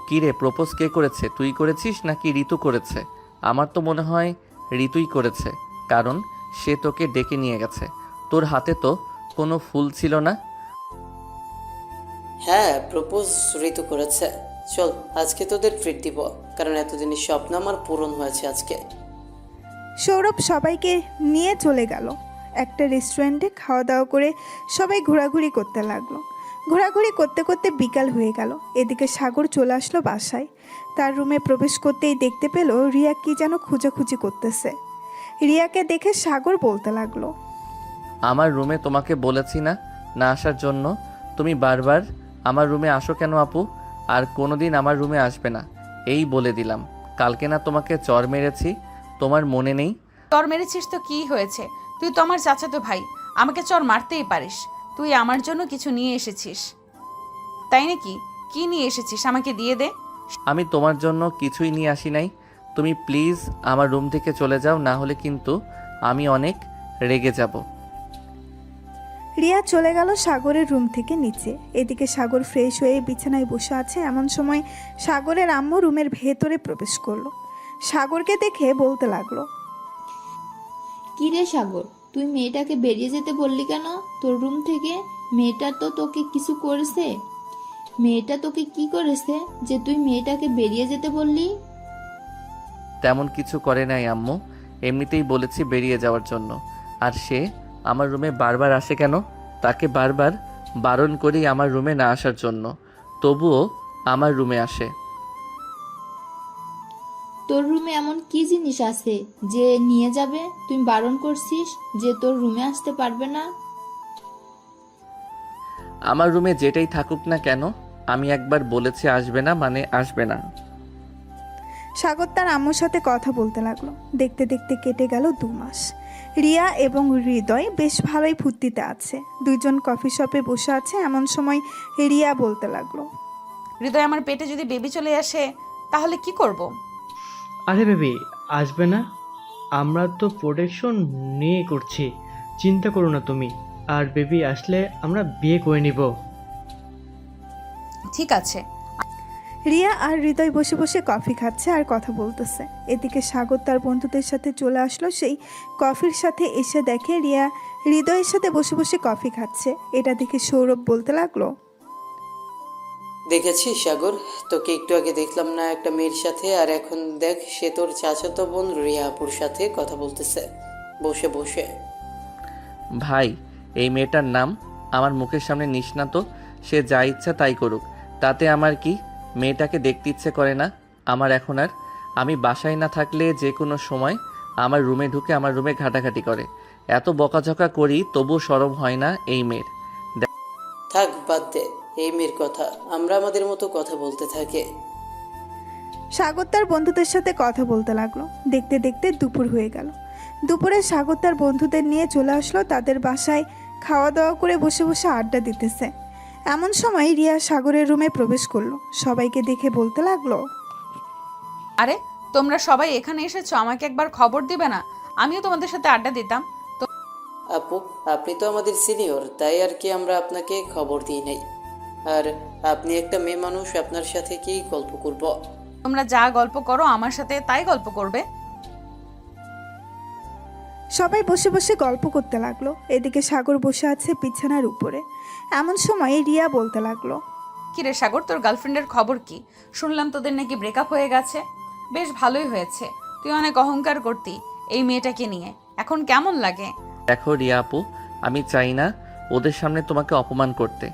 কি রে, প্রপোজ কে করেছে? তুই করেছিস নাকি ঋতু করেছে? আমার তো মনে হয় ঋতুই করেছে, কারণ সে তোকে ডেকে নিয়ে গেছে। তোর হাতে তো কোনো ফুল ছিল না। হ্যাঁ, প্রপোজ ঋতু করেছে। চল, আজকে তোদের ট্রিট দিব, কারণ এতদিনের স্বপ্ন আমার পূরণ হয়েছে আজকে। সৌরভ সবাইকে নিয়ে চলে গেল একটা রেস্টুরেন্টে। খাওয়া দাওয়া করে সবাই ঘোরাঘুরি করতে লাগলো। ঘোরাঘুরি করতে করতে বিকাল হয়ে গেল। এদিকে সাগর চলে আসলো বাসায়। তার রুমে প্রবেশ করতেই দেখতে পেল রিয়া কি যেন খোঁজাখুঁজি করতেছে। রিয়াকে দেখে সাগর বলতে লাগলো, আমার রুমে তোমাকে বলেছি না না আসার জন্য? তুমি বারবার আমার রুমে আসো কেন আপু? আর কোনোদিন আমার রুমে আসবে না, এই বলে দিলাম। কালকে না তোমাকে চর মেরেছি, তোমার মনে নেই? চর মেরেছিস তো কি হয়েছে? তুই তো আমার চাচাতো ভাই, আমাকে চর মারতেই পারিস। তুই আমার জন্য কিছু নিয়ে এসেছিস, তাই নাকি? কি নিয়ে এসেছিস আমাকে দিয়ে দে। আমি তোমার জন্য কিছুই নিয়ে আসি নাই। তুমি প্লিজ আমার রুম থেকে চলে যাও, না হলে কিন্তু আমি অনেক রেগে যাব। রিয়া চলে গেল সাগরের রুম থেকে নিচে। এদিকে সাগর ফ্রেশ হয়ে বিছানায় বসে আছে। এমন সময় সাগরের আম্মু রুমের ভেতরে প্রবেশ করলো। সাগরকে দেখে বলতে লাগলো, কি রে সাগর, তুই মেয়েটাকে বেরিয়ে যেতে বললি কেন তোর রুম থেকে? মেয়েটা তো তোকে কিছু করেছে? মেয়েটা তোকে কি করেছে যে তুই মেয়েটাকে বেরিয়ে যেতে বললি? তেমন কিছু করে নাই আম্মু, এমনিতেই বলেছি বেরিয়ে যাওয়ার জন্য। আর সে আমার রুমে বারবার আসে কেন? তাকে বারবার বারণ করি আমার রুমে না আসার জন্য, তবুও আমার রুমে আসে। তোর রুমে এমন কি জিনিস আছে যে নিয়ে যাবে? তুই বারণ করছিস যে তোর রুমে আসতে পারবে না? আমার রুমে যেটাই থাকুক না কেন, আমি একবার বলেছি আসবে না মানে আসবে না। সাগর তার আম্মুর সাথে কথা বলতে লাগলো। দেখতে দেখতে কেটে গেল 2 মাস। রিয়া এবং হৃদয় বেশ ভালোই ফুর্তিতে আছে। দুইজন কফি শপে বসে আছে। এমন সময় রিয়া বলতে লাগলো, হৃদয়, আমার পেটে যদি বেবি চলে আসে তাহলে কি করব? আরে বেবি, আসবে না? আমরা তো প্রোটেকশন নিয়ে করছি, চিন্তা করো না তুমি। আর বেবি আসলে আমরা বিয়ে করে নিব। ঠিক আছে। রিয়া আর হৃদয় বসে বসে কফি খাচ্ছে আর কথা বলতেছে। এদিকে সাগর তার বন্ধুদের সাথে চলে আসলো। সেই কফির সাথে এসে দেখে রিয়া হৃদয়ের সাথে বসে বসে কফি খাচ্ছে। এটা দেখে সৌরভ বলতে লাগলো, দেখেছিস সাগর, তোকে একটু আগে দেখলাম না একটা মেয়ের সাথে, আর এখন দেখ সে তোর চাচাতো বোন রিয়া আপুর সাথে কথা বলতেছে বসে বসে। ভাই, এই মেয়েটার নাম আমার মুখের সামনে নিস না তো। সে যা ইচ্ছা তাই করুক, তাতে আমার কি? মেয়েটাকে দেখতে ইচ্ছে করে না আমার এখন আর। আমি বাসায় না থাকলে যে কোনো সময় আমার রুমে ঢুকে আমার রুমে ঘাটাঘাটি করে। এত বকাঝকা করি তবু শরম হয় না এই মেয়ের। থাক, বাদ দে এই মেয়ের কথা, আমরা আমাদের মতো কথা বলতে থাকি। সাগর তার বন্ধুদের সাথে কথা বলতে লাগলো। দেখতে দেখতে দুপুর হয়ে গেল। দুপুরে সাগর তার বন্ধুদের নিয়ে চলে আসলো তাদের বাসায়। খাওয়া দাওয়া করে বসে বসে আড্ডা দিতেছে। এমন সময় রিয়া সাগরের রুমে প্রবেশ করলো। সবাইকে দেখে বলতে লাগলো, আরে তোমরা সবাই এখানে এসেছো, আমাকে একবার খবর দিবে না? আমিও তোমাদের সাথে আড্ডা দিতাম। আপু, আপনি তো আমাদের সিনিয়র, তাই আর কি আমরা আপনাকে খবর দিই নাই। আর আপনি একটা মেয়ে মানুষ, আপনার সাথে কি গল্প করব? তোমরা যা গল্প করো আমার সাথে তাই গল্প করবে। সবাই বসে বসে গল্প করতে লাগলো। এদিকে সাগর বসে আছে বিছানার উপরে। এমন সময় রিয়া বলতে লাগলো, কি রে সাগর, তোর গার্লফ্রেন্ডের খবর কি? শুনলাম তোদের নাকি ব্রেকআপ হয়ে গেছে। বেশ ভালোই হয়েছে, তুই অনেক অহংকার করতি এই মেয়েটাকে নিয়ে, এখন কেমন লাগে? দেখো রিয়া আপু, আমি চাই না ওদের সামনে তোমাকে অপমান করতে।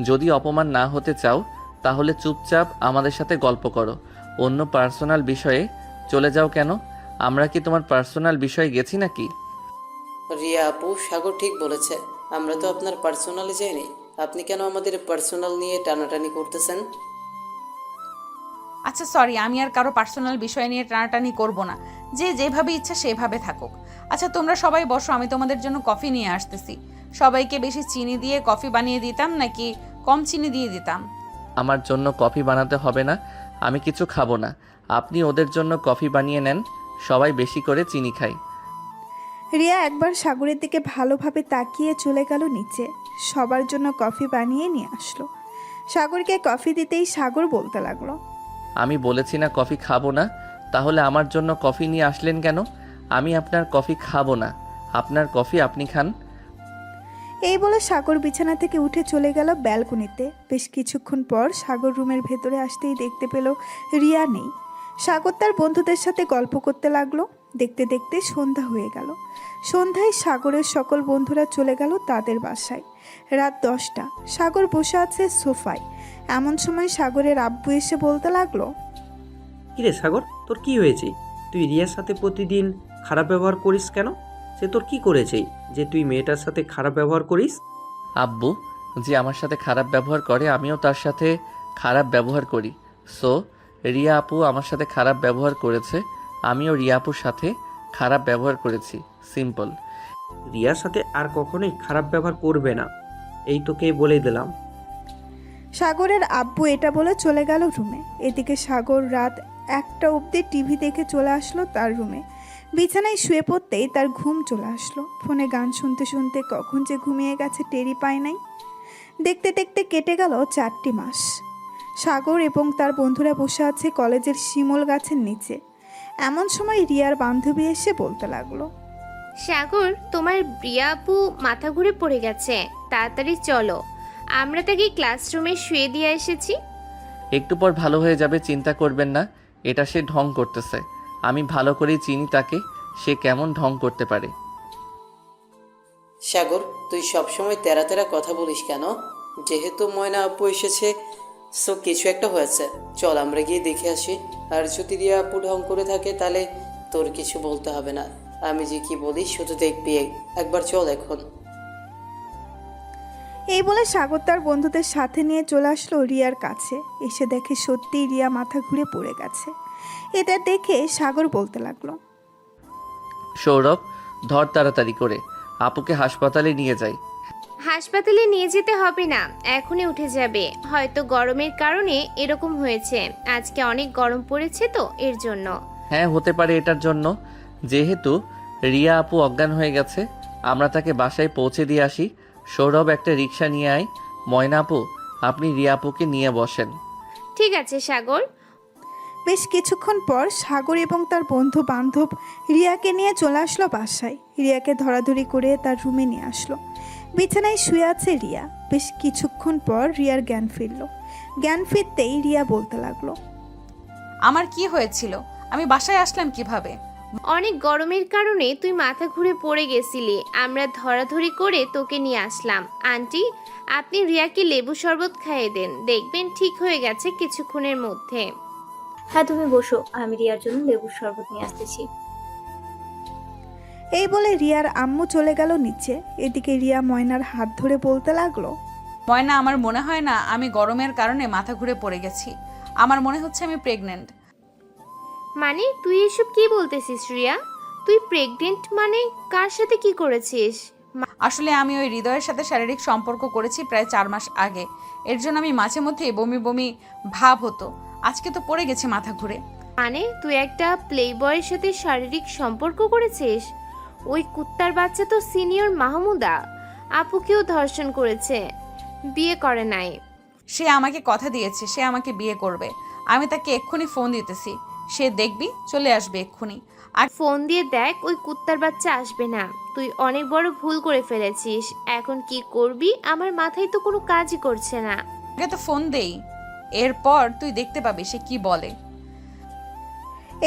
যদি অপমান না হতে চাও তাহলে চুপচাপ আমাদের সাথে গল্প করো, অন্য পার্সোনাল বিষয়ে চলে যাও কেন? আমরা কি তোমার পার্সোনাল বিষয়ে গেছি নাকি? রিয়া আপু, সাগর ঠিক বলেছে, আমরা তো আপনার পার্সোনালি যাইনি। আপনি কেন আমাদের পার্সোনাল নিয়ে টানাটানি করতেছেন? আচ্ছা সরি, আমি আর কারো পার্সোনাল বিষয় নিয়ে টানাটানি করব না। যে যেভাবে ইচ্ছা সেভাবে থাকুক। আচ্ছা তোমরা সবাই বসো, আমি তোমাদের জন্য কফি নিয়ে আসতেছি। সবাইকে বেশি চিনি দিয়ে কফি বানিয়ে দিতাম নাকি কম চিনি দিয়ে দিতাম? আমার জন্য কফি বানাতে হবে না, আমি কিছু খাবো না। আপনি ওদের জন্য কফি বানিয়ে নেন, সবাই বেশি করে চিনি খাই। রিয়া একবার সাগরের দিকে ভালোভাবে তাকিয়ে চলে গেল নিচে। সবার জন্য কফি বানিয়ে নিয়ে আসলো। সাগরকে কফি দিতেই সাগর বলতে লাগলো, আমি বলেছি না কফি খাবো না, তাহলে আমার জন্য কফি নিয়ে আসলেন কেন? আমি আপনার কফি খাবো না, আপনার কফি আপনি খান। এই বলে সাগর বিছানা থেকে উঠে চলে গেল ব্যালকনিতে। বেশ কিছুক্ষণ পর সাগর রুমের ভেতরে আসতেই দেখতে পেল রিয়া নেই। সাগর তার বন্ধুদের সাথে গল্প করতে লাগলো। দেখতে দেখতে সন্ধ্যা হয়ে গেল। সন্ধ্যায় সাগরের সকল বন্ধুরা চলে গেল তাদের বাসায়। রাত 10টা। সাগর বসে আছে সোফায়। এমন সময় সাগরের আব্বু এসে বলতে লাগলো, কিরে সাগর, তোর কি হয়েছে? তুই রিয়ার সাথে প্রতিদিন খারাপ ব্যবহার করিস কেন? সে তোর কি করেছে যে তুই মেয়েটার সাথে খারাপ ব্যবহার করিস? আব্বু যে আমার সাথে খারাপ ব্যবহার করে আমিও তার সাথে খারাপ ব্যবহার করি। সো রিয়া আপু আমার সাথে খারাপ ব্যবহার করেছে, আমিও রিয়া আপুর সাথে খারাপ ব্যবহার করেছি, সিম্পল। রিয়ার সাথে আর কখনোই খারাপ ব্যবহার করবে না, এই তোকে বলে দিলাম। সাগরের আব্বু এটা বলে চলে গেল রুমে। এদিকে সাগর রাত 1টা অবধি টিভি দেখে চলে আসলো তার রুমে। বিছানায় শুয়ে পড়তেই তার ঘুম চলে আসলো। ফোনে গান শুনতে শুনতে কখন যে ঘুমিয়ে গেছে টেরই পায় নাই। দেখতে দেখতে কেটে গেল 4টি মাস। সাগর এবং তার বন্ধুরা বসে আছে কলেজের শিমুল গাছের নিচে। এমন সময় রিয়ার বান্ধবী এসে বলতে লাগলো, সাগর, তোমার রিয়া আপু মাথা ঘুরে পড়ে গেছে, তাড়াতাড়ি চলো, আমরা তাকে ক্লাসরুমে শুয়ে দিয়ে এসেছি। একটু পর ভালো হয়ে যাবে, চিন্তা করবেন না। এটা সে ঢং করতেছে, আমি ভালো করেই চিনি তাকে, সে কেমন ঢং করতে পারে। সাগর, তুই সবসময় তেরা তেরা কথা বলিস কেন? যেহেতু ময়না আপু এসেছে, সো কিছু একটা হয়েছে। চল আমরা গিয়ে দেখে আসি। আর যদি রিয়া আপু ঢং করে থাকে তাহলে তোর কিছু বলতে হবে না, আমি যে কি বলি শুধু দেখবি। একবার চল এখন। এই বলে সাগর তার বন্ধুদের সাথে নিয়ে চলে আসলো রিয়ার কাছে। এসে দেখে সত্যিই রিয়া মাথা ঘুরে পড়ে গেছে। এটা দেখে সাগর বলতে লাগলো, সৌরভ, ধর তাড়াতাড়ি করে, আপুকে হাসপাতালে নিয়ে যাই। হাসপাতালে নিয়ে যেতে হবে না, এখনই উঠে যাবে। হয়তো গরমের কারণে এরকম হয়েছে, আজকে অনেক গরম পড়েছে তো এর জন্য। হ্যাঁ, হতে পারে এটার জন্য। যেহেতু রিয়া আপু অজ্ঞান হয়ে গেছে, আমরা তাকে বাসায় পৌঁছে দিয়ে আসি। সৌরভ, একটা রিক্সা নিয়ে আয়। ময়না আপু, আপনি রিয়া আপুকে নিয়ে বসেন। ঠিক আছে সাগর। বেশ কিছুক্ষণ পর সাগর এবং তার বন্ধু বান্ধব রিয়াকে নিয়ে চলে আসলো বাসায়। রিয়াকে ধরাধরি করে তার রুমে নিয়ে আসলো। বিছানায় শুয়ে আছে রিয়া। বেশ কিছুক্ষণ পর রিয়ার জ্ঞান ফিরল। জ্ঞান ফিরতেই রিয়া বলতে লাগলো, আমার কি হয়েছিল? আমি বাসায় আসলাম কিভাবে? অনেক গরমের কারণে তুই মাথা ঘুরে পড়ে গেছিলি, আমরা ধরাধরি করে তোকে নিয়ে আসলাম। আন্টি, আপনি রিয়াকে লেবু শরবত খাইয়ে দেন, দেখবেন ঠিক হয়ে গেছে কিছুক্ষণের মধ্যে। হ্যাঁ, তুমি বসো, আমি রিয়ার জন্য লেবুর শরবত নিয়ে আসতেছি। এই বলে রিয়ার আম্মু চলে গেল নিচে। এদিকে রিয়া ময়নার হাত ধরে বলতে লাগলো, ময়না, আমার মনে হয় না আমি গরমের কারণে মাথা ঘুরে পড়ে গেছি। আমার মনে হচ্ছে আমি প্রেগনেন্ট। মানে তুই এসব কি বলতেছিস রিয়া? তুই প্রেগনেন্ট মানে কার সাথে কি করেছিস? আসলে আমি ওই হৃদয়ের সাথে শারীরিক সম্পর্ক করেছি প্রায় 4 মাস আগে। এর জন্য আমি মাঝে মধ্যে বমি বমি ভাব হতো। আজকে তো পড়ে গেছে মাথা ঘুরে। মানে তুই একটা প্লে বয়ের সাথে শারীরিক সম্পর্ক করেছিস? ওই কুত্তার বাচ্চা তো সিনিয়র মাহমুদা আপুকেও ধর্ষণ করেছে, বিয়ে করে নাই। সে আমাকে কথা দিয়েছে সে আমাকে বিয়ে করবে। আমি তাকে এক্ষুনি ফোন দিতেছি, সে দেখবি চলে আসবে এক্ষুনি। আর ফোন দিয়ে দেখ, ওই কুত্তার বাচ্চা আসবে না। তুই অনেক বড় ভুল করে ফেলেছিস, এখন কি করবি আমার মাথায় তো কোনো কাজই করছে না। আগে তো ফোন দেই, এরপর তুই দেখতে পাবি সে কি বলে।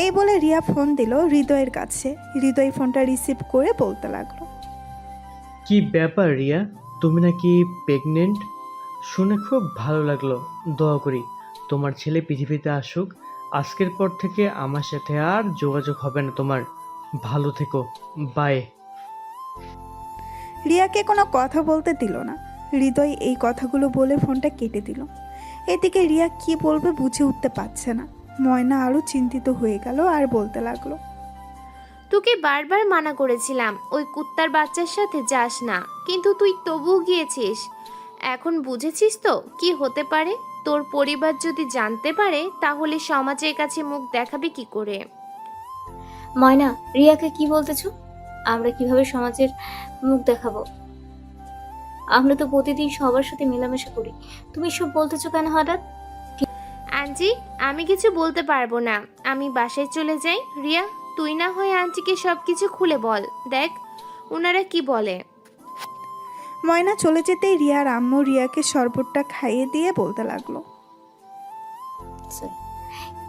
এই বলে রিয়া ফোন দিল হৃদয়ের কাছে। হৃদয় ফোনটা রিসিভ করে বলতে লাগলো, কি ব্যাপার রিয়া, তুমি নাকি প্রেগনেন্ট? শুনে খুব ভালো লাগলো। দোয়া করি তোমার ছেলে পৃথিবীতে আসুক। আজকের পর থেকে আমার সাথে আর যোগাযোগ হবে না তোমার। ভালো থেকো, বাই। রিয়াকে কোনো কথা বলতে দিল না। হৃদয় এই কথাগুলো বলে ফোনটা কেটে দিল। এদিকে রিয়া কি বলবে বুঝে উঠতে পারছে না। ময়না আরও চিন্তিত হয়ে গেল আর বলতে লাগলো, তোকে বারবার মানা করেছিলাম ওই কুত্তার বাচ্চার সাথে যাস না, কিন্তু তুই তবুও গিয়েছিস। এখন বুঝেছিস তো কি হতে পারে? তোর পরিবার যদি জানতে পারে তাহলে সমাজের কাছে মুখ দেখাবে কি করে? ময়না, রিয়াকে কি বলতেছো? আমরা কিভাবে সমাজের মুখ দেখাবো? আমরা তো প্রতিদিন সবার সাথে মেলামেশা করি, তুমি সব বলতেছো কেন হঠাৎ? আন্টি, আমি কিছু বলতে পারবো না, আমি বাসায় চলে যাই। রিয়া, তুই না হয় আন্টিকে সব কিছু খুলে বল, দেখ ওনারা কি বলে। ময়না চলে যেতেই রিয়ার আম্মু রিয়াকে শরবতটা খাইয়ে দিয়ে বলতে লাগলো।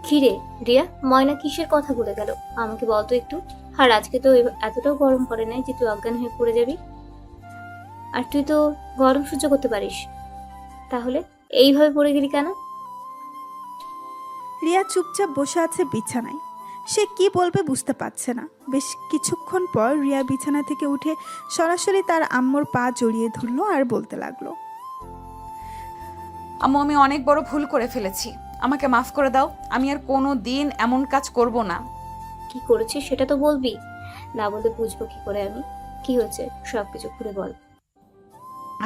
কিরে রিয়া, ময়না কিসের কথা বলে গেল আমাকে বলতো একটু। আর আজকে তো এতটাও গরম পড়ে নাই যে তুই অজ্ঞান হয়ে পড়ে যাবি। আর তুই তো গরম সহ্য করতে পারিস, তাহলে এইভাবে পড়ে গেলি কেন? রিয়া চুপচাপ বসে আছে বিছানায়। সে কি বলবে বুঝতে পারছে না। বেশ কিছুক্ষণ পর রিয়া বিছানা থেকে উঠে সরাসরি তার আম্মুর পা জড়িয়ে ধরলো আর বলতে লাগলো, আম্মু, আমি অনেক বড় ভুল করে ফেলেছি, আমাকে মাফ করে দাও। আমি আর কোনো দিন এমন কাজ করব না। কি করেছিস সেটা তো বলবি, না বলতে বুঝবো কি করে আমি? কি হয়েছে সবকিছু খুলে বল।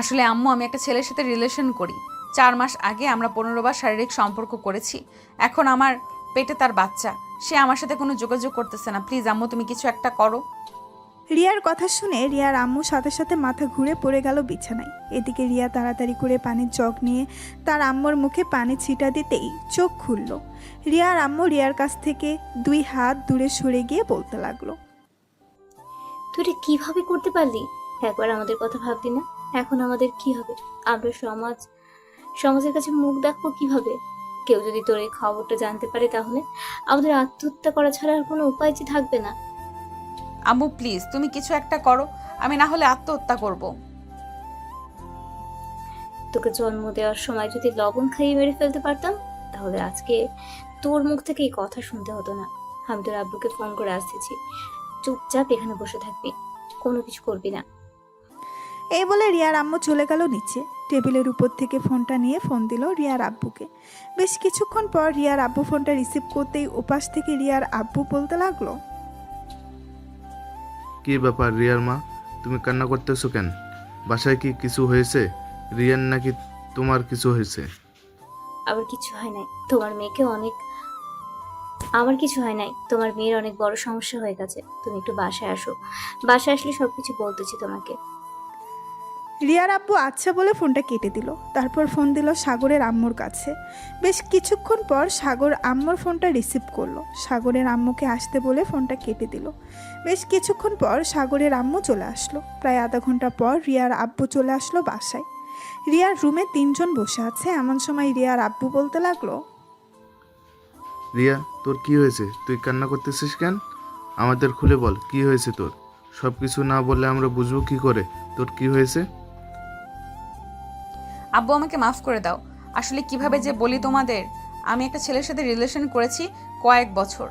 আসলে আম্মু, আমি একটা ছেলের সাথে রিলেশন করি। 4 মাস আগে আমরা 15 বার শারীরিক সম্পর্ক করেছি। এখন আমার পেটে তার বাচ্চা, সে আমার সাথে কোনো যোগাযোগ করতেছে না। প্লিজ আম্মু, তুমি কিছু একটা করো। রিয়ার কথা শুনে রিয়ার আম্মু সাথে সাথে মাথা ঘুরে পড়ে গেল বিছানায়। এদিকে রিয়া তাড়াতাড়ি করে পানির জগ নিয়ে তার আম্মুর মুখে পানি ছিটা দিতেই চোখ খুলল। রিয়ার আম্মু রিয়ার কাছ থেকে 2 হাত দূরে সরে গিয়ে বলতে লাগলো, তুই এটা কিভাবে করতে পারলি? একবার আমাদের কথা ভাবলি না? এখন আমাদের কি হবে? আমরা সমাজের কাছে মুখ দেখবো কিভাবে? কেউ যদি তোর এই খবরটা জানতে পারে তাহলে আমাদের আত্মহত্যা করা ছাড়া আর কোনো উপায় যে থাকবে না। আম্মু প্লিজ, তুমি কিছু একটা করো, আমি না হলে আত্মহত্যা করব। তোকে জন্ম দেওয়ার সময় যদি লবণ খাইয়ে মেরে ফেলতে পারতাম তাহলে আজকে তোর মুখ থেকে এই কথা শুনতে হতো না। আমি তোর আব্বুকে ফোন করে আসতেছি, চুপচাপ এখানে বসে থাকবি, কোনো কিছু করবি না। এই বলে রিয়ার আম্মু চলে গেল নিচে। টেবিলের উপর থেকে ফোনটা নিয়ে ফোন দিল রিয়ার আব্বুকে। বেশ কিছুক্ষণ পর রিয়ার আব্বু ফোনটা রিসিভ করতেই ওপাশ থেকে রিয়ার আব্বু বলতে লাগলো, কি ব্যাপার রিয়ার মা, তুমি কান্না করতেছো কেন? বাসায় কি কিছু হয়েছে? রিয়ার নাকি তোমার কিছু হয়েছে? আবার কিছু হয় নাই, তোমার মেয়েকে আমার কিছু হয় নাই, তোমার মেয়ের অনেক বড় সমস্যা হয়ে গেছে। তুমি একটু বাসায় আসো, বাসায় আসলে সবকিছু বলতেছি তোমাকে। রিয়ার আব্বু আচ্ছা বলে ফোনটা কেটে দিল। তারপর ফোন দিল সাগরের আম্মুর কাছে। বেশ কিছুক্ষণ পর সাগর আম্মুর ফোনটা রিসিভ করলো। সাগরের আম্মুকে আসতে বলে ফোনটা কেটে দিল। বেশ কিছুক্ষণ পর সাগরের আম্মু চলে আসলো। প্রায় আধা ঘন্টা পর রিয়ার আব্বু চলে আসলো বাসায়। রিয়ার রুমে 3 জন বসে আছে। এমন সময় রিয়ার আব্বু বলতে লাগলো, রিয়া, তোর কি হয়েছে? তুই কান্না করতেছিস কেন? আমাদের খুলে বল, কি হয়েছে তোর? সব কিছু না বললে আমরা বুঝবো কি করে তোর কি হয়েছে। আব্বু, আমাকে মাফ করে দাও। আসলে কিভাবে যে বলি তোমাদের, আমি একটা ছেলের সাথে রিলেশন করেছি কয়েক বছর।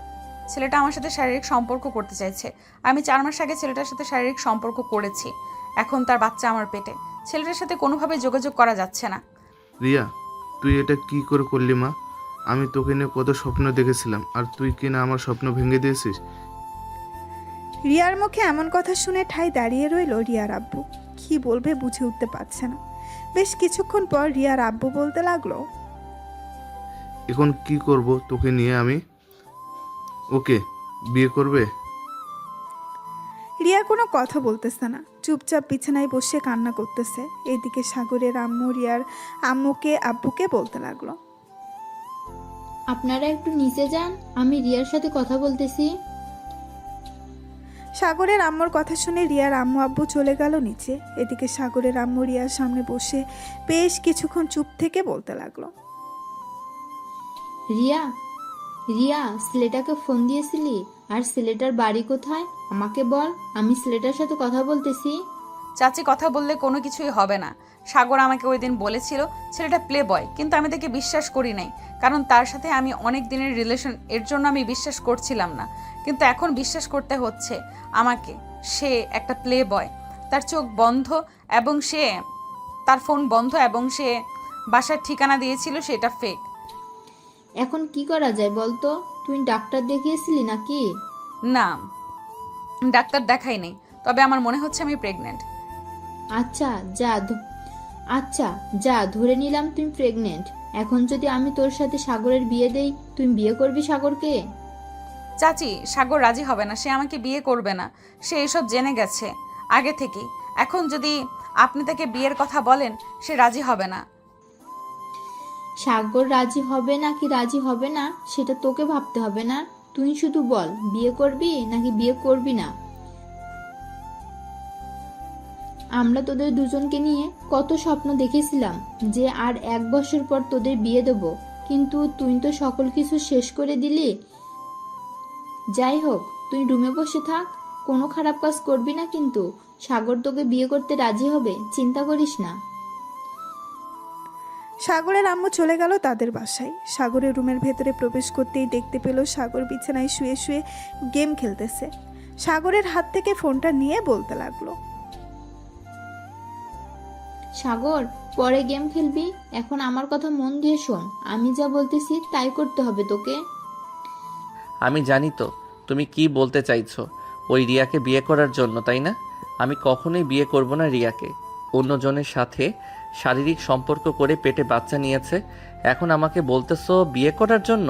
ছেলেটা আমার সাথে শারীরিক সম্পর্ক করতে চাইছে। আমি 4 মাস আগে ছেলেটার সাথে শারীরিক সম্পর্ক করেছি। এখন তার বাচ্চা আমার পেটে। ছেলেটার সাথে কোনোভাবে যোগাযোগ করা যাচ্ছে না। রিয়া, তুই এটা কি করে করলি মা? আমি তোকে নিয়ে কত স্বপ্ন দেখেছিলাম, আর তুই কি না আমার স্বপ্ন ভেঙে দিয়েছিস? রিয়ার মুখে এমন কথা শুনে ঠাই দাঁড়িয়ে রইল রিয়ার আব্বু। কি বলবে বুঝে উঠতে পারছে না। বেশ কিছুক্ষণ পর রিয়ার আব্বু বলতে লাগলো, এখন কি করব তোকে নিয়ে আমি? ওকে বিয়ে করবে? রিয়া কোনো কথা বলতেছে না, চুপচাপ বিছানায় বসে কান্না করতেছে। এদিকে সাগরের আম্মু রিয়ার আব্বুকে বলতে লাগলো, আপনারা একটু নিচে যান, আমি রিয়ার সাথে কথা বলতেছি। সাগরের আম্মুর কথা শুনে রিয়ার আম্মু আব্বু চলে গেল নিচে। এদিকে সাগরের আম্মু রিয়ার সামনে বসে বেশ কিছুক্ষণ চুপ থেকে বলতে লাগলো, রিয়া, রিয়া, ছেলেটাকে ফোন দিয়েছিলি? আর ছেলেটার বাড়ি কোথায় আমাকে বল, আমি ছেলেটার সাথে কথা বলতেছি। চাচি, কথা বললে কোনো কিছুই হবে না। সাগর আমাকে ওই দিন বলেছিল ছেলেটা প্লে বয়, কিন্তু আমি তাকে বিশ্বাস করি নাই, কারণ তার সাথে আমি অনেক দিনের রিলেশন, এর জন্য আমি বিশ্বাস করছিলাম না। কিন্তু এখন বিশ্বাস করতে হচ্ছে আমাকে। সে একটা প্লে বয়, তার চোখ বন্ধ এবং তার ফোন বন্ধ, এবং সে বাসার ঠিকানা দিয়েছিল সেটা ফেক। এখন কি করা যায় বলতো? তুই ডাক্তার দেখিয়েছিলি নাকি? না, ডাক্তার দেখাই নেই, তবে আমার মনে হচ্ছে আমি প্রেগনেন্ট। আচ্ছা যা ধরে নিলাম তুই প্রেগনেন্ট। এখন যদি আমি তোর সাথে সাগরের বিয়ে দেই, তুই বিয়ে করবি সাগরকে? চাচি, সাগর রাজি হবে না, সে আমাকে বিয়ে করবে না। সে এসব জেনে গেছে আগে থেকেই। এখন যদি আপনি তাকে বিয়ের কথা বলেন, সে রাজি হবে না। সাগর রাজি হবে নাকি রাজি হবে না সেটা তোকে ভাবতে হবে না। তুই শুধু বল বিয়ে করবি নাকি বিয়ে করবি না। আমরা তোদের দুজনকে নিয়ে কত স্বপ্ন দেখেছিলাম যে আর 1 বছর পর তোদের বিয়ে দেব, কিন্তু তুই তো সকল কিছু শেষ করে দিলি। যাই হোক, তুই রুমে বসে থাক, কোনো খারাপ কাজ করবি না, কিন্তু সাগর তোকে বিয়ে করতে রাজি হবে, চিন্তা করিস না। সাগরের আম্মু চলে গেল তাদের বাসায়। সাগরের রুমের ভেতরে প্রবেশ করতেই দেখতে পেল সাগর বিছানায় শুয়ে শুয়ে গেম খেলতেছে। সাগরের হাত থেকে ফোনটা নিয়ে বলতে লাগলো, সাগর, পরে গেম খেলবি, এখন আমার কথা মন দিয়ে শোন, আমি যা বলতেছি তাই করতে হবে তোকে। আমি জানি তো তুমি কি বলতে চাইছো, ওই রিয়াকে বিয়ে করার জন্য, তাই না? আমি কখনোই বিয়ে করব না রিয়াকে। অন্যজনের সাথে শারীরিক সম্পর্ক করে পেটে বাচ্চা নিয়েছে, এখন আমাকে বলতেছো বিয়ে করার জন্য?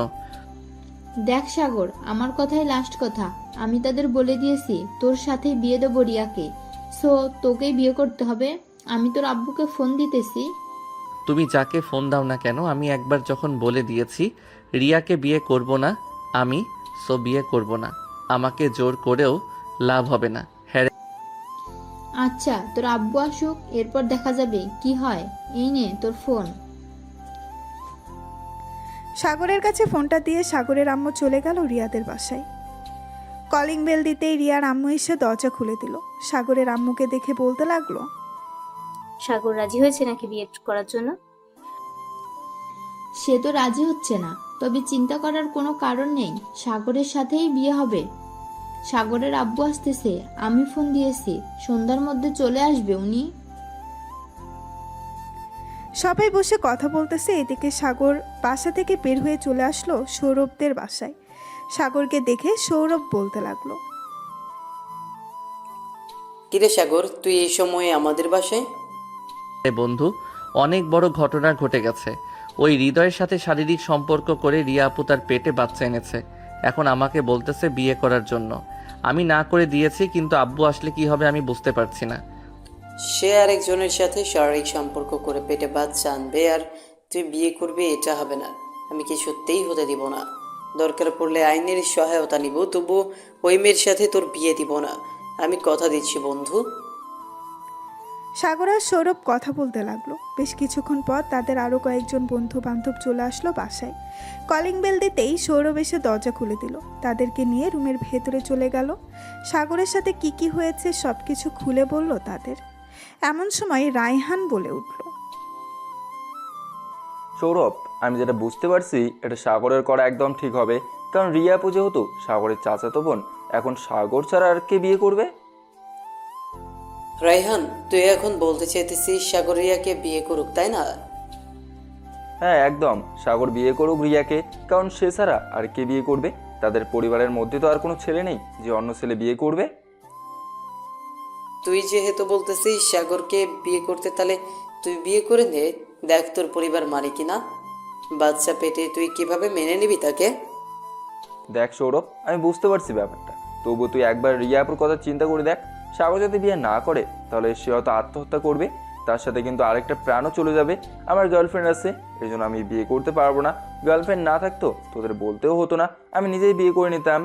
দেখ সাগর, আমার কথাই লাস্ট কথা, আমি তাদের বলে দিয়েছি তোর সাথে বিয়ে দেবো রিয়াকে, সো তোকেই বিয়ে করতে হবে। আমি তোর আব্বুকে ফোন দিতেছি। তুমি যাকে ফোন দাও না কেন, আমি একবার যখন বলে দিয়েছি রিয়াকে বিয়ে করব না আমি, সো বিয়ে করব না। আমাকে জোর করেও লাভ হবে না। হ্যাঁ, আচ্ছা, তোর আব্বু আসুক, এরপর দেখা যাবে কি হয়। এই নে তোর ফোন। সাগরের কাছে ফোনটা দিয়ে সাগরের আম্মু চলে গেল রিয়াদের বাসায়। কলিং বেল দিতেই রিয়ার আম্মু এসে দরজা খুলে দিল। সাগরের আম্মুকে দেখে বলতে লাগলো, সাগর রাজি হয়েছে নাকি বিয়ে করার জন্য? সে তো রাজি হচ্ছে না, তবে চিন্তা করার কোনো কারণ নেই, সাগরের সাথেই বিয়ে হবে। সাগরের আব্বু আসতেছে, আমি ফোন দিয়েছি, সন্ধ্যার মধ্যে চলে আসবে উনি। সবাই বসে কথা বলতেছে। এদিকে সাগর বাসা থেকে বের হয়ে চলে আসলো সৌরভদের বাসায়। সাগরকে দেখে সৌরভ বলতে লাগলো, কিরে সাগর, তুই এই সময়ে আমাদের বাসায়? বন্ধু, অনেক বড় ঘটনা ঘটে গেছে। ওই হৃদয়ের সাথে শারীরিক সম্পর্ক করে রিয়া আপু তার পেটে বাচ্চা এনেছে, এখন আমাকে বলতেছে বিয়ে করার জন্য। আমি না করে দিয়েছি, কিন্তু আব্বু আসলে কি হবে আমি বুঝতে পারছি না। সে আরেকজনের সাথে শারীরিক সম্পর্ক করে পেটে বাচ্চা আনবে আর তুই বিয়ে করবি, এটা হবে না। আমি কি সত্যিই হতে দিব না। দরকার পড়লে আইনের সহায়তা নিব, তবু ওই মেয়ের সাথে তোর বিয়ে দিব না। আমি কথা দিচ্ছি বন্ধু। সাগর আর সৌরভ কথা বলতে লাগলো। বেশ কিছুক্ষণ পর তাদের আরও কয়েকজন বন্ধু বান্ধব চলে আসলো বাসায়। কলিং বেল দিতেই সৌরভ এসে দরজা খুলে দিল। তাদেরকে নিয়ে রুমের ভেতরে চলে গেল। সাগরের সাথে কি কি হয়েছে সব কিছু খুলে বলল তাদের। এমন সময় রায়হান বলে উঠল, সৌরভ, আমি যেটা বুঝতে পারছি এটা সাগরের করা একদম ঠিক হবে, কারণ রিয়া আপু যেহেতু সাগরের চাচাতো বোন, এখন সাগর ছাড়া আর কে বিয়ে করবে? রায়হান, তুই এখন বলতে চাইতেছিস সাগর রিয়াকে বিয়ে করুক, তাই না? হ্যাঁ একদম, সাগর বিয়ে করুক রিয়াকে, কারণ সে ছাড়া আর কে বিয়ে করবে? তাদের পরিবারের মধ্যে তো আর কোনো ছেলে নেই যে অন্য ছেলে বিয়ে করবে। তুই যেহেতু বলতেছিস সাগরকে বিয়ে করতে, তাহলে তুই বিয়ে করে নে। দেখ তোর পরিবার মানে কিনা। বাচ্চা পেটে তুই কিভাবে মেনে নিবি তাকে? দেখ সৌরভ, আমি বুঝতে পারছি ব্যাপারটা, তবু তুই একবার রিয়া আপুর কথা চিন্তা করে দেখ। সাগর যদি বিয়ে না করে তাহলে সে হয়তো আত্মহত্যা করবে, তার সাথে কিন্তু আরেকটা প্রাণও চলে যাবে। আমার গার্লফ্রেন্ড আছে, এই জন্য আমি বিয়ে করতে পারবো না। গার্লফ্রেন্ড না থাকতো তোদের বলতেও হতো না, আমি নিজেই বিয়ে করে নিতাম।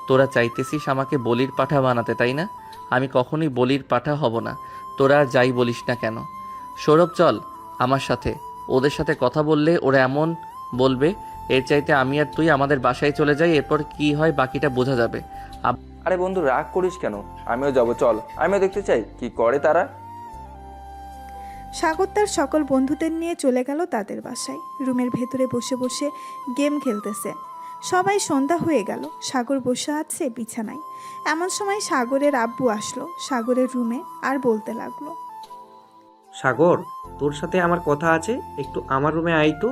তোরা চাইতেছিস আমাকে বলির পাঠা বানাতে, তাই না? আমি কখনোই বলির পাঠা হব না, তোরা আর যাই বলিস না কেন। সৌরভ, চল আমার সাথে। ওদের সাথে কথা বললে ওরা এমন বলবে, এর চাইতে আমি আর তুই আমাদের বাসায় চলে যাই, এরপর কি হয় বাকিটা বোঝা যাবে। আরে বন্ধু, রাগ করিস কেন? আমিও যাবো, চল, আমিও দেখতে চাই কি করে তারা। সাগর তার সকল বন্ধুদের নিয়ে চলে গেল তাদের বাসায়। রুমের ভেতরে বসে বসে গেম খেলতেছে। সবাই সন্ধ্যা হয়ে গেল। সাগর বসে আছে বিছানায়। এমন সময় সাগরের আব্বু আসলো সাগরের রুমে আর বলতে লাগলো, সাগর, তোর সাথে আমার কথা আছে, একটু আমার রুমে আয় তো।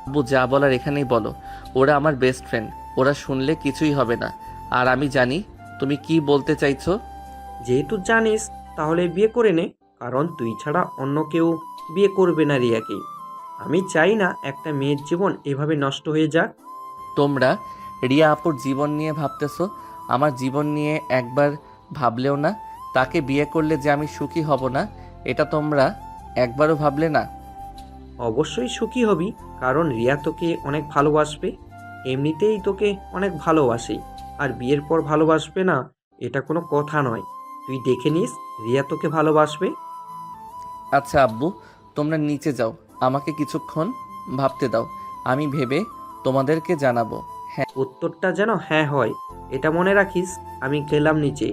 আব্বু যা বলার এখানেই বলো, ওরা আমার বেস্ট ফ্রেন্ড, ওরা শুনলে কিছুই হবে না। আর আমি জানি তুমি কি বলতে চাইছো। যেহেতু জানিস তাহলে বিয়ে করে নে, কারণ তুই ছাড়া অন্য কেউ বিয়ে করবে না রিয়াকে। আমি চাই না একটা মেয়ের জীবন এভাবে নষ্ট হয়ে যাক। তোমরা রিয়া আপুর জীবন নিয়ে ভাবতেছো, আমার জীবন নিয়ে একবার ভাবলেও না। তাকে বিয়ে করলে যে আমি সুখী হব না, এটা তোমরা একবারও ভাবলে না। অবশ্যই সুখী হবি, কারণ রিয়া তোকে অনেক ভালোবাসবে। এমনিতেই তোকে অনেক ভালোবাসে, আর বিয়ের পর ভালোবাসবে না এটা কোনো কথা নয়। তুই দেখে নিস, রিয়া তোকে ভালোবাসবে। আচ্ছা আব্বু, তোমরা নিচে যাও, আমাকে কিছুক্ষণ ভাবতে দাও, আমি ভেবে তোমাদেরকে জানাবো। হ্যাঁ। উত্তরটা যেন হ্যাঁ হয়, এটা মনে রাখিস। আমি গেলাম নিচে।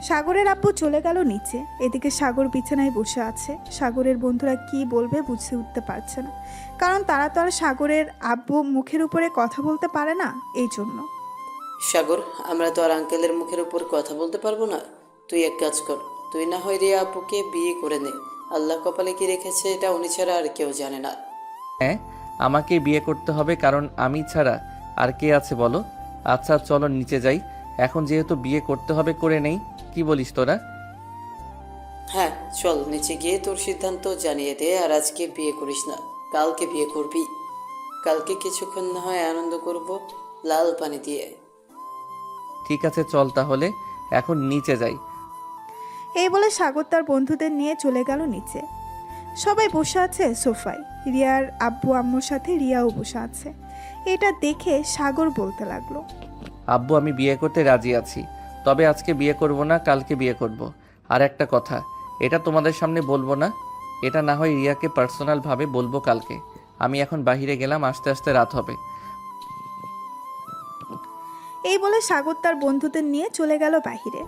সাগরের আব্বু চলে গেল নিচে। এদিকে সাগর বিছানায় বসে আছে। সাগরের বন্ধুরা কি বলবে বুঝে উঠতে পারছে না, কারণ তারা তো আর সাগরের আব্বু মুখের উপরে কথা বলতে পারে না, এই জন্য। সাগর, আমরা তো আর আঙ্কেলের মুখের উপর কথা বলতে পারবো না। তুই এক কাজ কর, তুই না হয় রিয়া আপুকে বিয়ে করে নে। আল্লাহ কপালে কি রেখেছে এটা উনি ছাড়া আর কেউ জানে না। হ্যাঁ, আমাকে বিয়ে করতে হবে, কারণ আমি ছাড়া আর কে আছে বলো? আচ্ছা চলো নিচে যাই, এখন যেহেতু বিয়ে করতে হবে করে নেই, কি বলিস তোরা? হ্যাঁ চল, নিচে গিয়ে তোর সিদ্ধান্ত জানিয়ে দে। আর আজকে বিয়ে করিস না, কালকে বিয়ে করবি। কালকে কিছুক্ষণ না হয় আনন্দ করব লাল পানি দিয়ে। ঠিক আছে চল তাহলে, এখন নিচে যাই। এই বলে সাগর তার বন্ধুদের নিয়ে চলে গেল নিচে। সবাই বসে আছে সোফায়। রিয়ার আব্বু আম্মুর সাথে রিয়াও বসে আছে। এটা দেখে সাগর বলতে লাগলো, আব্বু আমি বিয়ে করতে রাজি আছি, তবে আজকে বিয়ে করব না, কালকে বিয়ে করব। আর একটা কথা, এটা তোমাদের সামনে বলবো না, এটা না হয় রিয়াকে পার্সোনালভাবে বলবো কালকে। আমি এখন বাইরে গেলাম, আস্তে আস্তে রাত হবে। এই বলে সাগর তার বন্ধুদের নিয়ে চলে গেল বাহিরে।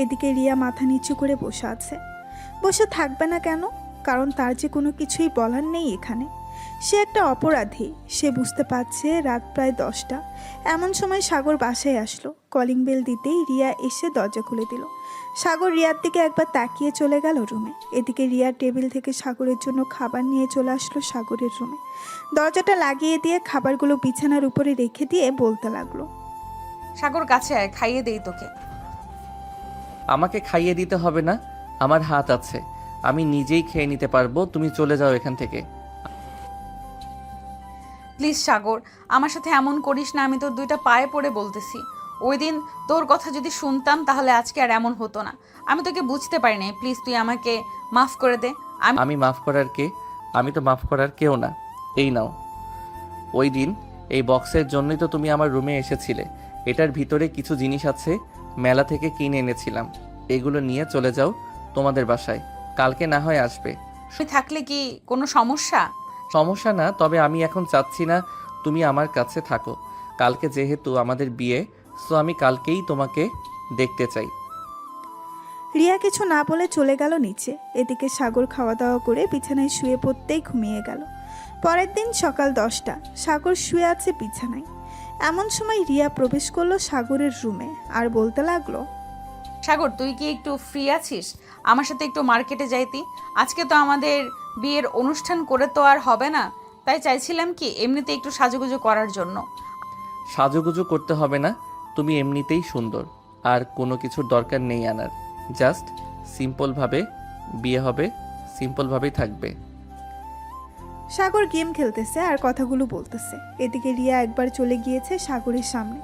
এদিকে রিয়া মাথা নিচু করে বসে আছে। বসে থাকবে না কেন? কারণ তার যে কোনো কিছুই বলার নেই এখানে। সে একটা অপরাধী। সে বুঝতে পারছে রাত প্রায় 10টা। এমন সময় সাগর বাসায় আসলো। কলিং বেল দিতেই রিয়া এসে দরজা খুলে দিল। সাগর রিয়ার দিকে একবার তাকিয়ে চলে গেল রুমে। এদিকে রিয়া টেবিল থেকে সাগরের জন্য খাবার নিয়ে চলে আসলো সাগরের রুমে। দরজাটা লাগিয়ে দিয়ে খাবারগুলো বিছানার উপরে রেখে দিয়ে বলতে লাগলো, সাগর কাছে আয়, খাইয়ে দেই তোকে। আমাকে খাইয়ে দিতে হবে না, আমার হাত আছে, আমি নিজেই খেয়ে নিতে পারবো। তুমি চলে যাও এখান থেকে। প্লিজ সাগর, আমার সাথে এমন করিস না, আমি তোর দুইটা পায়ে পড়ে বলতেছি। ওই দিন তোর কথা যদি শুনতাম তাহলে আজকে আর এমন হতো না। আমি তোকে বুঝতে পারিনি, প্লিজ তুই আমাকে মাফ করে দে। আমি মাফ করার কে? আমি তো মাফ করার কেউ না। এই নাও, ওই দিন এই বক্সের জন্যই তো তুমি আমার রুমে এসেছিলে। এটার ভিতরে কিছু জিনিস আছে, মেলা থেকে কিনে এনেছিলাম। এগুলো নিয়ে চলে যাও তোমাদের বাসায়, কালকে না হয় আসবে। তুই থাকলে কি কোনো সমস্যা? সমস্যা না, তবে আমি এখন চাচ্ছি না তুমি আমার কাছে থাকো। কালকে যেহেতু আমাদের বিয়ে, সো আমি কালকেই তোমাকে দেখতে চাই। রিয়া কিছু না বলে চলে গেল নিচে। এদিকে সাগর খাওয়া দাওয়া করে বিছানায় শুয়ে পড়তেই ঘুমিয়ে গেল। পরের দিন সকাল 10টা। সাগর শুয়ে আছে বিছানায়। এমন সময় রিয়া প্রবেশ করলো সাগরের রুমে আর বলতে লাগলো, সাগর তুই কি একটু ফ্রি আছিস? আমার সাথে একটু মার্কেটে যাইতি। আজকে তো আমাদের বিয়ের অনুষ্ঠান করে তো আর হবে না, তাই চাইছিলাম কি এমনিতে একটু সাজুগুজু করার জন্য। সাজুগুজু করতে হবে না, তুমি এমনিতেই সুন্দর, আর কোনো কিছুর দরকার নেই আনার। জাস্ট সিম্পলভাবে বিয়ে হবে, সিম্পলভাবেই থাকবে। সাগর গেম খেলতেছে আর কথাগুলো বলতেছে। এদিকে রিয়া একবার চলে গিয়েছে সাগরের সামনে।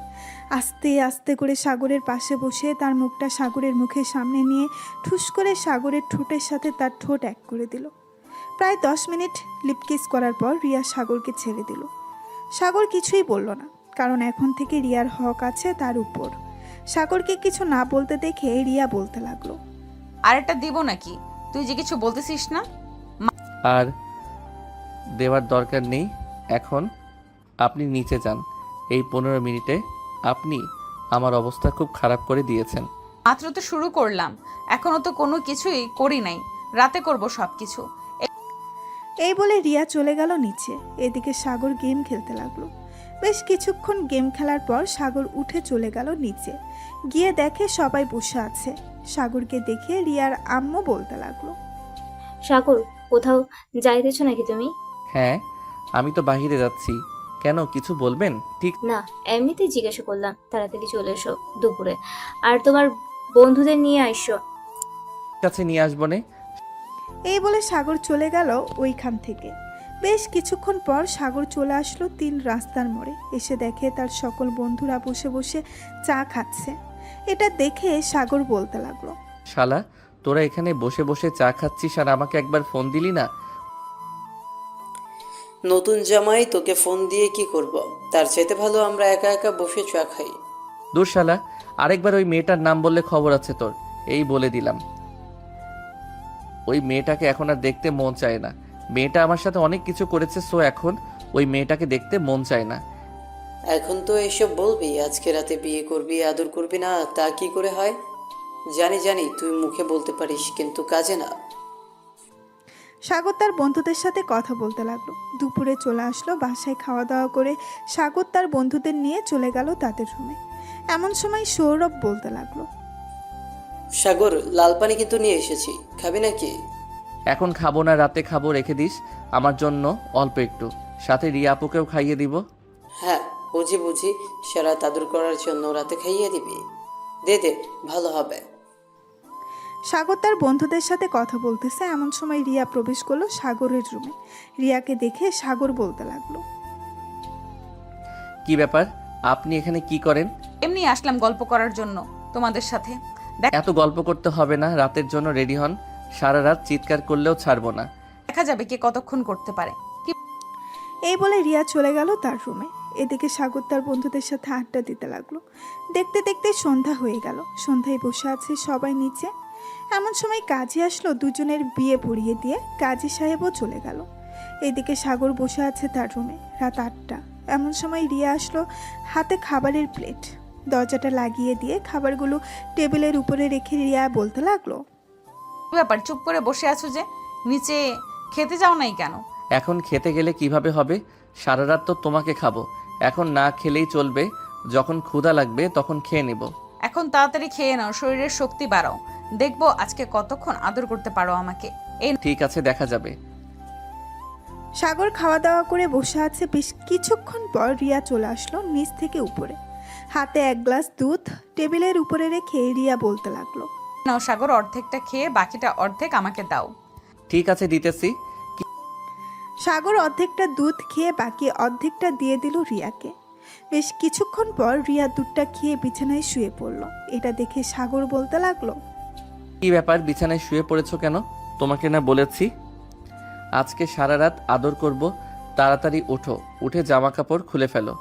আস্তে আস্তে করে সাগরের পাশে বসে তার মুখটা সাগরের মুখের সামনে নিয়ে ঠুস করে সাগরের ঠোঁটের সাথে তার ঠোঁট এক করে দিল। প্রায় 10 মিনিট লিপকিস করার পর রিয়া সাগরকে ছেড়ে দিল। সাগর কিছুই বলল না, কারণ এখন থেকে রিয়ার হক আছে তার উপর। সাগরকে কিছু না বলতে দেখে রিয়া বলতে লাগলো, আরেকটা দিব নাকি? তুই যে কিছু বলতেছিস না। আর দেওয়ার দরকার নেই। এখন আপনি নিচে যান। এই 15 মিনিটে আপনি আমার অবস্থা খুব খারাপ করে দিয়েছেন। মাত্র তো শুরু করলাম, এখনো তো কোনো কিছুই করি নাই, রাতে করব সব কিছু। এই বলে রিয়া চলে গেল নিচে। এদিকে সাগর গেম খেলতে লাগলো। বেশ কিছুক্ষণ গেম খেলার পর সাগর উঠে চলে গেল নিচে। গিয়ে দেখে সবাই বসে আছে। সাগরকে দেখে রিয়ার আম্মু বলতে লাগলো, সাগর, কোথাও যাইতেছো নাকি তুমি? হ্যাঁ, আমি তো বাইরে যাচ্ছি। কেন, কিছু বলবেন? ঠিক না, এমনিতেই জিজ্ঞাসা করলাম। তাড়াতাড়ি চলে এসো দুপুরে, আর তোমার বন্ধুদের নিয়ে আইসো। কাছে নিয়ে আসবো নে। এই বলে সাগর চলে গেল ওইখান থেকে। বেশ কিছুক্ষণ পর সাগর চলে আসলো 3 রাস্তার মোড়ে। এসে দেখে তার সকল বন্ধুরা বসে বসে চা খাচ্ছে। এটা দেখে সাগর বলতে লাগলো, শালা, তোরা এখানে বসে বসে চা খাচ্ছিস আর আমাকে একবার ফোন দিলি না? নতুন জামাই তোকে ফোন দিয়ে কি করব? তার চাইতে ভালো আমরা একা একা বসে চা খাই। দূর শালা, আরেকবার ওই মেয়েটার নাম বললে খবর আছে তোর, এই বলে দিলাম। ওই মেয়েটাকে এখন আর দেখতে মন চায় না। মেয়েটা আমার সাথে অনেক কিছু করেছে, সো এখন ওই মেয়েটাকে দেখতে মন চায় না। এখন তো এসব বলবি, আজকে রাতে বিয়ে করবি, আদর করবি না, তা কি করে হয়? জানি জানি তুই মুখে বলতে পারিস, কিন্তু কাজে না। সাগর তার বন্ধুদের সাথে কথা বলতে লাগলো। দুপুরে চলে আসলো বাসায়, খাওয়া দাওয়া করে সাগর তার বন্ধুদের নিয়ে চলে গেল তাদের রুমে। এমন সময় সৌরভ বলতে লাগলো, সাগর, লাল পানি কিন্তু নিয়ে এসেছি, খাবি নাকি? এখন খাবো না, রাতে খাবো, রেখে দিস আমার জন্য অল্প একটু, সাথে রিয়া আপুকেও খাইয়ে দিব। হ্যাঁ, বুঝি বুঝি, সারা আদর করার জন্য রাতে খাইয়ে দিবি। দে দে, ভালো হবে। সাগর তার বন্ধুদের সাথে কথা বলতেছে। এমন সময় রিয়া প্রবেশ করলো সাগরের রুমে। রিয়াকে দেখে সাগর বলতে লাগলো, কি ব্যাপার, আপনি এখানে কি করেন? এমনি আসলাম গল্প করার জন্য তোমাদের সাথে। এত গল্প করতে হবে না, রাতের জন্য রেডি হন, সারা রাত চিৎকার করলেও ছাড়বো না। দেখা যাবে কে কতক্ষণ করতে পারে। এই বলে রিয়া চলে গেল তার রুমে। এদিকে সাগর তার বন্ধুদের সাথে আড্ডা দিতে লাগলো। দেখতে দেখতে সন্ধ্যা হয়ে গেল। সন্ধ্যায় বসে আছে সবাই নিচে। এমন সময় কাজী আসলো, দুজনের বিয়ে পড়িয়ে দিয়ে কাজী সাহেবও চলে গেল। এদিকে সাগর বসে আছে তার রুমে। রাত 8টা। এমন সময় রিয়া আসলো, হাতে খাবারের প্লেট। দরজাটা লাগিয়ে দিয়ে খাবারগুলো টেবিলের উপরে রেখে রিয়া বলতে লাগলো, কি ব্যাপার, চুপ করে বসে আছো যে? নিচে খেতে যাও নাই কেন? এখন খেতে গেলে কিভাবে হবে? সারা রাত তো তোমাকে খাবো, এখন না খেলেই চলবে, যখন ক্ষুধা লাগবে তখন খেয়ে নেব। এখন তাড়াতাড়ি খেয়ে নাও, শরীরের শক্তি বাড়াও, দেখবো আজকে কতক্ষণ আদর করতে পারো আমাকে। এই ঠিক আছে, দেখা যাবে। সাগর খাওয়া দাওয়া করে বসে আছে। বেশ কিছুক্ষণ পর রিয়া চলে আসলো নিচ থেকে উপরে। হাতে এক গ্লাস দুধ টেবিলের উপরে রেখে রিয়া বলতে লাগলো, নাও সাগর, অর্ধেকটা খেয়ে বাকিটা অর্ধেক আমাকে দাও। ঠিক আছে, দিতেছি। সাগর অর্ধেকটা দুধ খেয়ে বাকি অর্ধেকটা দিয়ে দিল রিয়াকে। বেশ কিছুক্ষণ পর রিয়া দুধটা খেয়ে বিছানায় শুয়ে পড়ল। এটা দেখে সাগর বলতে লাগলো, কি ব্যাপার, বিছানায় শুয়ে পড়েছো কেন? তোমাকে না বলেছি আজকে সারা রাত আদর করব, তাড়াতাড়ি ওঠো, উঠে জামা কাপড় খুলে ফেলো।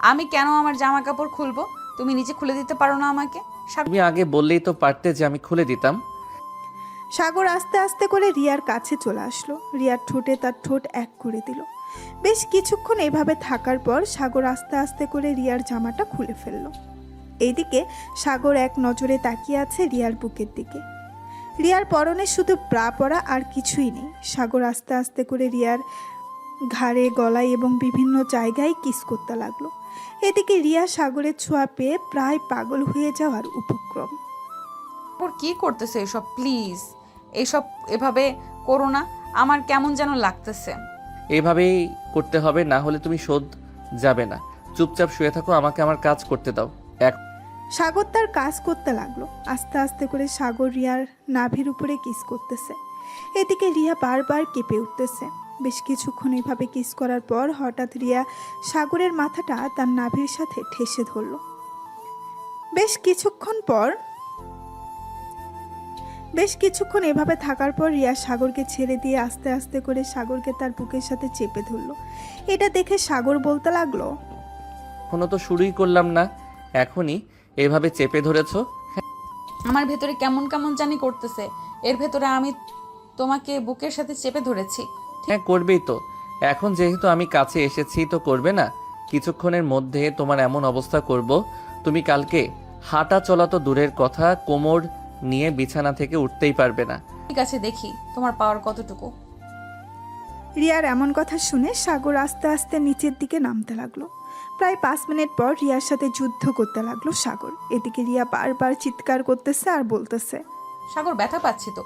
আমি কেন আমার জামা কাপড় খুলবো? তুমি নিচে খুলে দিতে পারো না আমাকে? তুমি আগে বললেই তো পারতে যে আমি খুলে দিতাম। সাগর আস্তে আস্তে করে রিয়ার কাছে চলে আসলো। রিয়ার ঠোঁটে তার ঠোঁট এক করে দিল। বেশ কিছুক্ষণ এভাবে থাকার পর সাগর আস্তে আস্তে করে রিয়ার জামাটা খুলে ফেলল। এইদিকে সাগর এক নজরে তাকিয়ে আছে রিয়ার বুকের দিকে। রিয়ার পরনে শুধু ব্রা পরা, আর কিছুই নেই। সাগর আস্তে আস্তে করে রিয়ার ঘাড়ে, গলায় এবং বিভিন্ন জায়গায় কিস করতে লাগলো। এদিকে রিয়া সাগরের ছোঁয়া পেয়ে প্রায় পাগল হয়ে যাওয়ার উপক্রম। ওর কি করতেছে এসব? প্লিজ এসব এভাবে করো না, আমার কেমন যেন লাগতেছে। এভাবেই করতে হবে, না হলে তুমি শোধ যাবে না। চুপচাপ শুয়ে থাকো, আমাকে আমার কাজ করতে দাও। সাগর তার কাজ করতে লাগলো। আস্তে আস্তে করে সাগর রিয়ার নাভির উপরে কিস করতেছে। এদিকে রিয়া বারবার কেঁপে উঠতেছে। বেশ কিছুক্ষণ এভাবে কিস করার পর হঠাৎ রিয়া সাগরের মাথাটা তার নাভির সাথে ঠেসে ধরল। বেশ কিছুক্ষণ এভাবে থাকার পর রিয়া সাগরকে ছেড়ে দিয়ে আস্তে আস্তে করে সাগরকে তার বুকের সাথে চেপে ধরল। এটা দেখে সাগর বলতে লাগলো, এখনো তো শুরুই করলাম না, এখনই এভাবে চেপে ধরেছো? আমার ভেতরে কেমন কেমন জানি করতেছে। এর ভেতরে আমি তোমাকে বুকের সাথে চেপে ধরেছি। হ্যাঁ, করবেই তো। এখন যেহেতু আমি কাছে এসেছি তো করবে না? কিছুক্ষণের মধ্যে তোমার এমন অবস্থা করব, তুমি কালকে হাঁটা চলা তো দূরের কথা, কোমর নিয়ে বিছানা থেকে উঠতেই পারবে না। ঠিক আছে, দেখি তোমার পাওয়ার কতটুকু। রিয়ার এমন কথা শুনে সাগর আস্তে আস্তে নিচের দিকে নামতে লাগলো। প্রায় 5 মিনিট পর রিয়ার সাথে যুদ্ধ করতে লাগলো সাগর। এদিকে রিয়া বারবার চিৎকার করতেছে আর বলতেছে, সাগর ব্যথা পাচ্ছি তো।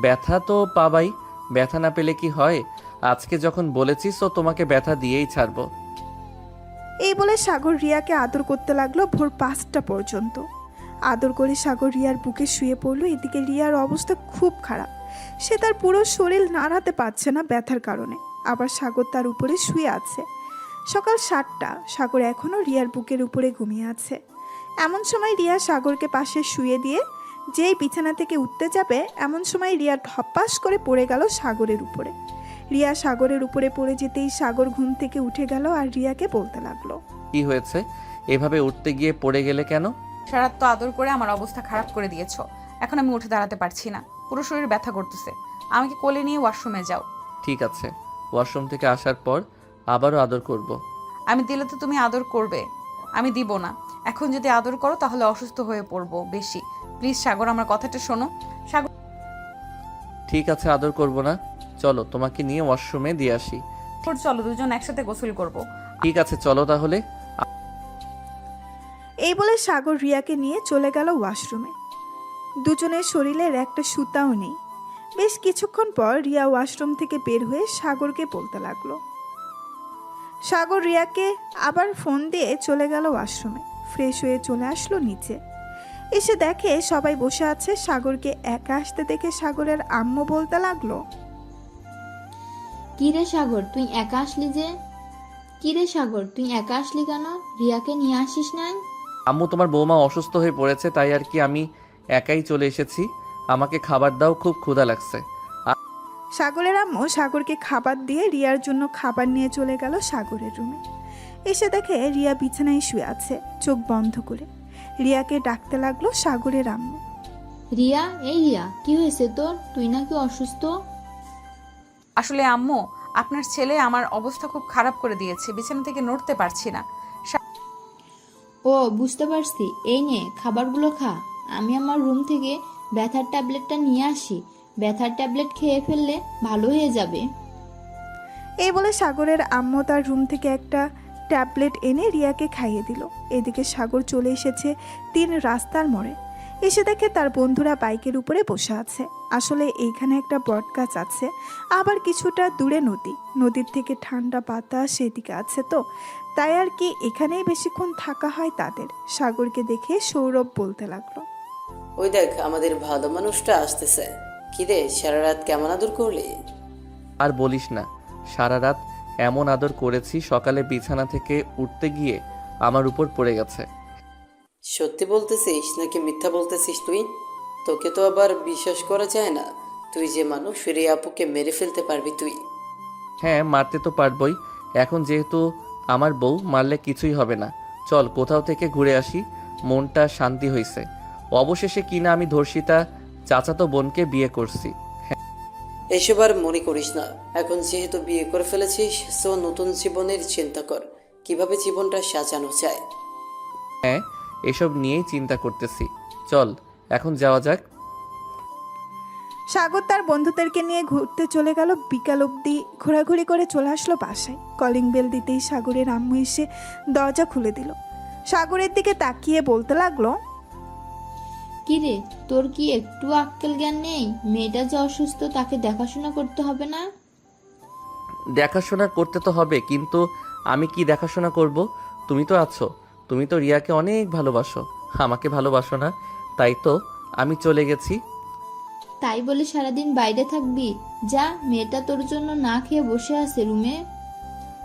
ব্যথা তো পাবাই, ব্যথা না পেলে কি হয়? আজকে যখন বলেছিস তো তোমাকে ব্যথা দিয়েই ছাড়বো। এই বলে সাগর রিয়াকে আদর করতে লাগলো ভোর 5টা পর্যন্ত। আদর করে সাগর রিয়ার বুকে শুয়ে পড়লো। এদিকে রিয়ার অবস্থা খুব খারাপ। সে তার পুরো শরীর নাড়াতে পারছে না ব্যথার কারণে। আবার সাগর তার উপরে শুয়ে আছে। সকাল 7টা। সাগর এখনও রিয়ার বুকের উপরে ঘুমিয়ে আছে। এমন সময় রিয়া সাগরকে পাশে শুয়ে দিয়ে যেই বিছানা থেকে উঠতে যাবে, এমন সময় রিয়া ধপাস করে পড়ে গেল সাগরের উপরে। রিয়া সাগরের উপরে পড়ে যেতেই সাগর ঘুম থেকে উঠে গেল আর রিয়াকে বলতে লাগলো, কি হয়েছে? এভাবে উঠতে গিয়ে পড়ে গেলে কেন? সারাত তো আদর করে আমার অবস্থা খারাপ করে দিয়েছো। এখন আমি উঠে দাঁড়াতে পারছি না, পুরো শরীর ব্যথা করতেছে। আমাকে কোলে নিয়ে ওয়াশরুমে যাও। ঠিক আছে, ওয়াশরুম থেকে আসার পর আবারও আদর করব। আমি দিলে তো তুমি আদর করবে, আমি দিব না। এখন যদি আদর করো তাহলে অসুস্থ হয়ে পড়বো বেশি। প্লিজ সাগর, আমার কথাটা শোনো। সাগর, ঠিক আছে, আদর করব না। চলো তোমাকে নিয়ে ওয়াশরুমে দিয়ে আসি। চলো দুজন একসাথে গোসল করব। ঠিক আছে, চলো তাহলে। এই বলে সাগর রিয়াকে নিয়ে চলে গেল ওয়াশরুমে। দুজনের শরীরের একটা সুতাও নেই। বেশ কিছুক্ষণ পর রিয়া ওয়াশরুম থেকে বের হয়ে সাগরকে বলতে লাগলো। সাগর রিয়াকে আবার ফোন দিয়ে চলে গেল ওয়াশরুমে। ফ্রেশ হয়ে চলে আসলো নিচে। এসে দেখে সবাই বসে আছে। সাগরকে একা আসতে দেখে সাগরের আম্মু বলতে লাগলো, কি রে সাগর তুই একা আসলি যে? কি রে সাগর তুই একা আসলি কেন? রিয়াকে নিয়ে আসিস নাই? আম্মু, তোমার বৌমা অসুস্থ হয়ে পড়েছে, তাই আর কি আমি একাই চলে এসেছি। আমাকে খাবার দাও, খুব ক্ষুধা লাগছে। সাগরের আম্মু সাগরকে খাবার দিয়ে রিয়ার জন্য খাবার নিয়ে চলে গেল সাগরের রুমে। এসে দেখে রিয়া বিছানায় শুয়ে আছে, চোখ বন্ধ করে। রিয়াকে ডাকতে লাগলো সাগরের আম্মু। রিয়া, এই রিয়া, কি হয়েছে তোর? তুই নাকি অসুস্থ? আসলে আম্মু, আপনার ছেলে আমার অবস্থা খুব খারাপ করে দিয়েছে, বিছানা থেকে নড়তে পারছি না। ও বুঝতে পারছি, এই নে খাবারগুলো খা। আমি আমার রুম থেকে ব্যথার ট্যাবলেটটা নিয়ে আসি। ব্যথার ট্যাবলেট খেয়ে ফেললে ভালো হয়ে যাবে। এই বলে সাগরের আম্মু তার রুম থেকে একটা ট্যাবলেট এনে রিয়াকে খাইয়ে দিল। এদিকে সাগর চলে এসেছে 3 রাস্তার মোড়ে। এসে দেখে তার বন্ধুরা বাইকের উপরে বসে আছে। আসলে এইখানে একটা বটগাছ আছে, আবার কিছুটা দূরে নদী। নদীর থেকে ঠান্ডা বাতাস সেদিকে আছে, তো তাই আর কি এখানেই বেশিক্ষণ থাকা হয় তাদের। সাগরকে দেখে সৌরভ বলতে লাগলো, ওই দেখ, আমাদের ভালো মানুষটা আসতেছে। কি রে, সারা রাত কেমন আদর করলি? আর বলিস না, সারা রাত এমন আদর করেছি, সকালে বিছানা থেকে উঠতে গিয়ে আমার উপর পড়ে গেছে। সত্যি বলতেছিস নাকি মিথ্যা বলতেছিস তুই? তোকে তো আবার বিশ্বাস করা যায় না। তুই যে মানুষ, রিয়া আপুকে মেরে ফেলতে পারবি তুই? হ্যাঁ, মারতে তো পারবই। এখন যেহেতু আমার বউ, মারলে কিছুই হবে না। চল কোথাও থেকে ঘুরে আসি, মনটা শান্তি হয়েছে। অবশেষে কিনা আমি ধর্ষিতা চাচাতো বোনকে বিয়ে করছি। এসব আর মনে করিস না। এখন যেহেতু বিয়ে করে ফেলেছিস, সো নতুন জীবনের চিন্তা কর, কিভাবে জীবনটা সাজানো যায়। হ্যাঁ, এসব নিয়েই চিন্তা করতেছি। চল এখন যাওয়া যাক। সাগর তার বন্ধুদেরকে নিয়ে ঘুরতে চলে গেল। বিকাল অবধি ঘোরাঘুরি করে চলে আসলো বাসায়। কলিং বেল দিতেই সাগরের আম্মু এসে দরজা খুলে দিল। সাগরের দিকে তাকিয়ে বলতে লাগলো, কি রে, তোর কি একটু আক্কেল জ্ঞান নেই? মেয়েটা যে অসুস্থ, তাকে দেখাশোনা করতে হবে না? দেখাশোনা করতে তো হবে, কিন্তু আমি কি দেখাশোনা করব? তুমি তো আছো, তুমি তো রিয়াকে অনেক ভালোবাসো, আমাকে ভালোবাসো না, তাই তো আমি চলে গেছি। তাই বলে সারাদিন বাইরে থাকবি? যা, মেয়েটা তোর জন্য না খেয়ে বসে আছে রুমে।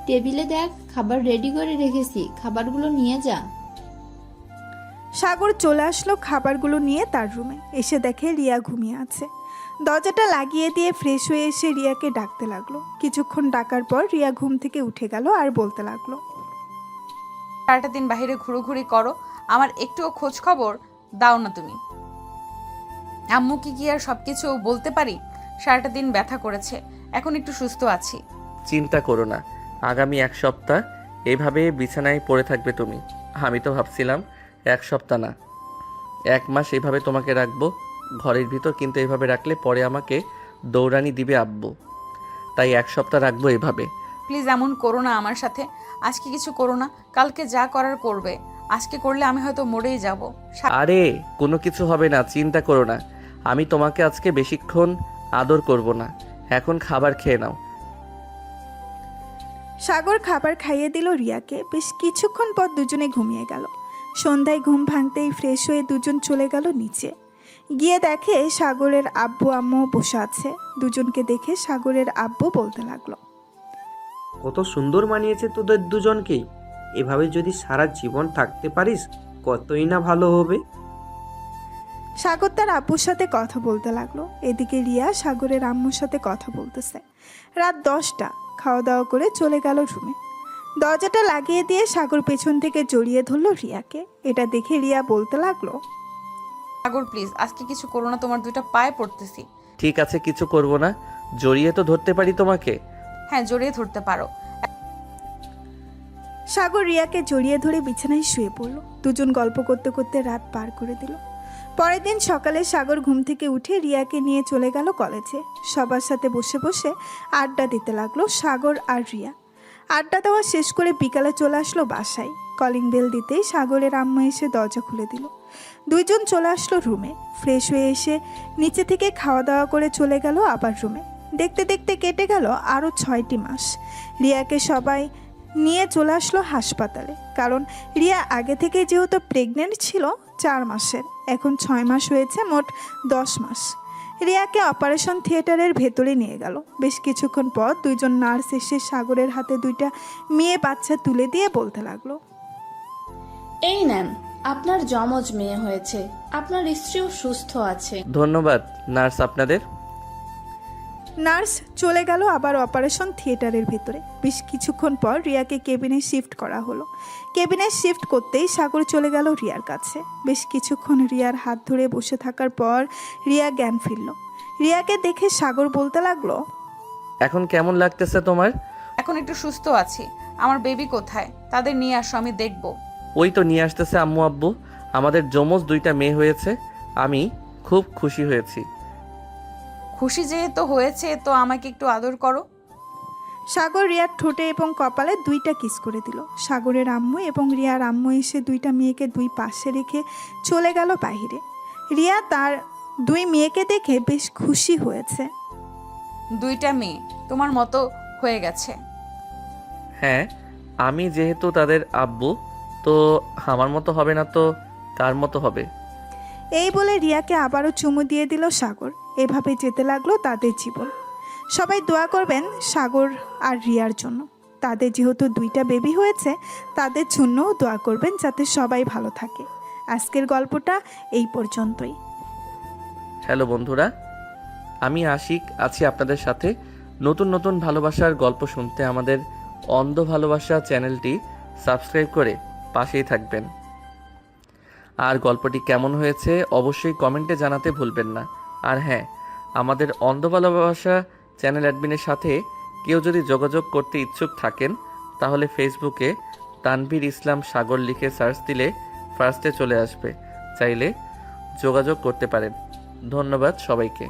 টেবিলে দেখ, খাবার রেডি করে রেখেছি, খাবারগুলো নিয়ে যা। সাগর চলে আসলো খাবারগুলো নিয়ে তার রুমে। এসে দেখে রিয়া ঘুমিয়ে আছে। দরজাটা লাগিয়ে দিয়ে ফ্রেশ হয়ে এসে রিয়াকে ডাকতে লাগলো। কিছুক্ষণ ডাকার পর রিয়া ঘুম থেকে উঠে গেল আর বলতে লাগলো, সারাটা দিন বাইরে ঘুরোঘুরি করো, আমার একটুও খোঁজ খবর দাও না তুমি। আম্মুকে কি আর সবকিছু বলতে পারি? সারাটা দিন ব্যথা করেছে, এখন একটু সুস্থ আছি। চিন্তা করো না, আগামী 1 সপ্তাহ এভাবে বিছানায় পড়ে থাকবে তুমি। আমি তো ভাবছিলাম 1 সপ্তাহ না, 1 মাস এভাবে তোমাকে রাখবো ঘরের ভিতর, কিন্তু এভাবে রাখলে পরে আমাকে দৌড়ানি দিবে আব্বু, তাই 1 সপ্তাহ রাখবো এভাবে। প্লিজ এমন করো না আমার সাথে। আজকে কিছু করো না, কালকে যা করার করবে। আজকে করলে আমি হয়তো মরেই যাব। আরে কোনো কিছু হবে না, চিন্তা করো না। আমি তোমাকে আজকে বেশিক্ষণ আদর করব না, এখন খাবার খেয়ে নাও। সাগর খাবার খাইয়ে দিল রিয়াকে। বেশ কিছুক্ষণ পর দুজনে ঘুমিয়ে গেল। সন্ধ্যায় ঘুম ভাঙতেই ফ্রেশ হয়ে দুজন চলে গেল নিচে। গিয়ে দেখে সাগরের আব্বু আম্মু বসে আছে। দুজনকে দেখে সাগরের আব্বু বলতে লাগলো, কত সুন্দর মানিয়েছে তোদের দুজনকেই। এভাবে যদি সারা জীবন থাকতে পারিস, কতই না ভালো হবে। সাগর তার আব্বুর সাথে কথা বলতে লাগলো। এদিকে রিয়া সাগরের আম্মুর সাথে কথা বলতেছে। রাত 10টা। খাওয়া দাওয়া করে চলে গেল রুমে। দরজাটা লাগিয়ে দিয়ে সাগর পেছন থেকে জড়িয়ে ধরলো রিয়াকে। এটা দেখে রিয়া বলতে লাগলো, সাগর প্লিজ আজকে কিছু করো না, তোমার দুইটা পায়ে পড়তেছি। ঠিক আছে, কিছু করব না। জড়িয়ে তো ধরতে পারি তোমাকে। হ্যাঁ, জড়িয়ে ধরতে পারো। সাগর রিয়াকে জড়িয়ে ধরে বিছানায় শুয়ে পড়ল। দুজন গল্প করতে করতে রাত পার করে দিল। পরের দিন সকালে সাগর ঘুম থেকে উঠে রিয়াকে নিয়ে চলে গেল কলেজে। সবার সাথে বসে বসে আড্ডা দিতে লাগলো সাগর আর রিয়া। আড্ডা দেওয়া শেষ করে বিকালে চলে আসলো বাসায়। কলিং বেল দিতেই সাগরের আম্মা এসে দরজা খুলে দিল। দুইজন চলে আসলো রুমে। ফ্রেশ হয়ে এসে নিচে থেকে খাওয়া দাওয়া করে চলে গেল আবার রুমে। দেখতে দেখতে কেটে গেল আরও 6টি মাস। রিয়াকে সবাই নিয়ে চলে আসলো হাসপাতালে, কারণ রিয়া আগে থেকে যেহেতু প্রেগনেন্ট ছিল 4 মাসের, এখন 6 মাস হয়েছে, মোট 10 মাস। রিয়াকে অপারেশন থিয়েটারের ভেতরে নিয়ে গেল। বেশ কিছুক্ষণ পর দুইজন নার্স এসে সাগরের হাতে 2টা মেয়ে বাচ্চা তুলে দিয়ে বলতে লাগলো, এই নেন, আপনার যমজ মেয়ে হয়েছে, আপনার স্ত্রীও সুস্থ আছে। ধন্যবাদ নার্স আপনাদের। নার্স চলে গেল আবার অপারেশন থিয়েটারের ভেতরে। বেশ কিছুক্ষণ পর রিয়াকে কেবিনে শিফট করা হলো। কেবিনে শিফট করতেই সাগর চলে গেল রিয়ার কাছে। বেশ কিছুক্ষণ রিয়ার হাত ধরে বসে থাকার পর রিয়া জ্ঞান ফিরল। রিয়াকে দেখে সাগর বলতে লাগলো, এখন কেমন লাগতেছে তোমার? এখন একটু সুস্থ আছি। আমার বেবি কোথায়? তাদের নিয়ে আসো, আমি দেখব। ওই তো নিয়ে আসতেছে আম্মু আব্বু। আমাদের যমজ 2টা মেয়ে হয়েছে। আমি খুব খুশি হয়েছি। খুশি যেহেতু হয়েছে তো আমাকে একটু আদর করো। সাগর রিয়ার ঠোঁটে এবং কপালে 2টা কিস করে দিল। সাগরের আম্মু এবং রিয়ার আম্মু এসে 2টা মেয়েকে 2 পাশে রেখে চলে গেল বাইরে। রিয়া তার 2 মেয়েকে দেখে বেশ খুশি হয়েছে। 2টা মেয়ে তোমার মতো হয়ে গেছে। হ্যাঁ, আমি যেহেতু তাদের আব্বু, তো আমার মতো হবে না তো কার মতো হবে? এই বলে রিয়াকে আবারও চুমু দিয়ে দিল সাগর। এভাবে যেতে লাগলো তাদের জীবন। সবাই দোয়া করবেন সাগর আর রিয়ার জন্য। তাদের যেহেতু 2টা বেবি হয়েছে, তাদের জন্যও দোয়া করবেন যাতে সবাই ভালো থাকে। আজকের গল্পটা এই পর্যন্তই। হ্যালো বন্ধুরা, আমি আশিক আছি আপনাদের সাথে। নতুন নতুন ভালোবাসার গল্প শুনতে আমাদের অন্ধ ভালোবাসা চ্যানেলটি সাবস্ক্রাইব করে পাশেই থাকবেন। আর গল্পটি কেমন হয়েছে অবশ্যই কমেন্টে জানাতে ভুলবেন না। আর হ্যাঁ, আমাদের অন্ধ ভালোবাসা চ্যানেল অ্যাডমিনের সাথে কেউ যদি যোগাযোগ করতে ইচ্ছুক থাকেন, তাহলে ফেসবুকে তানভীর ইসলাম সাগর লিখে সার্চ দিলে ফার্স্টে চলে আসবে। চাইলে যোগাযোগ করতে পারেন। ধন্যবাদ সবাইকে।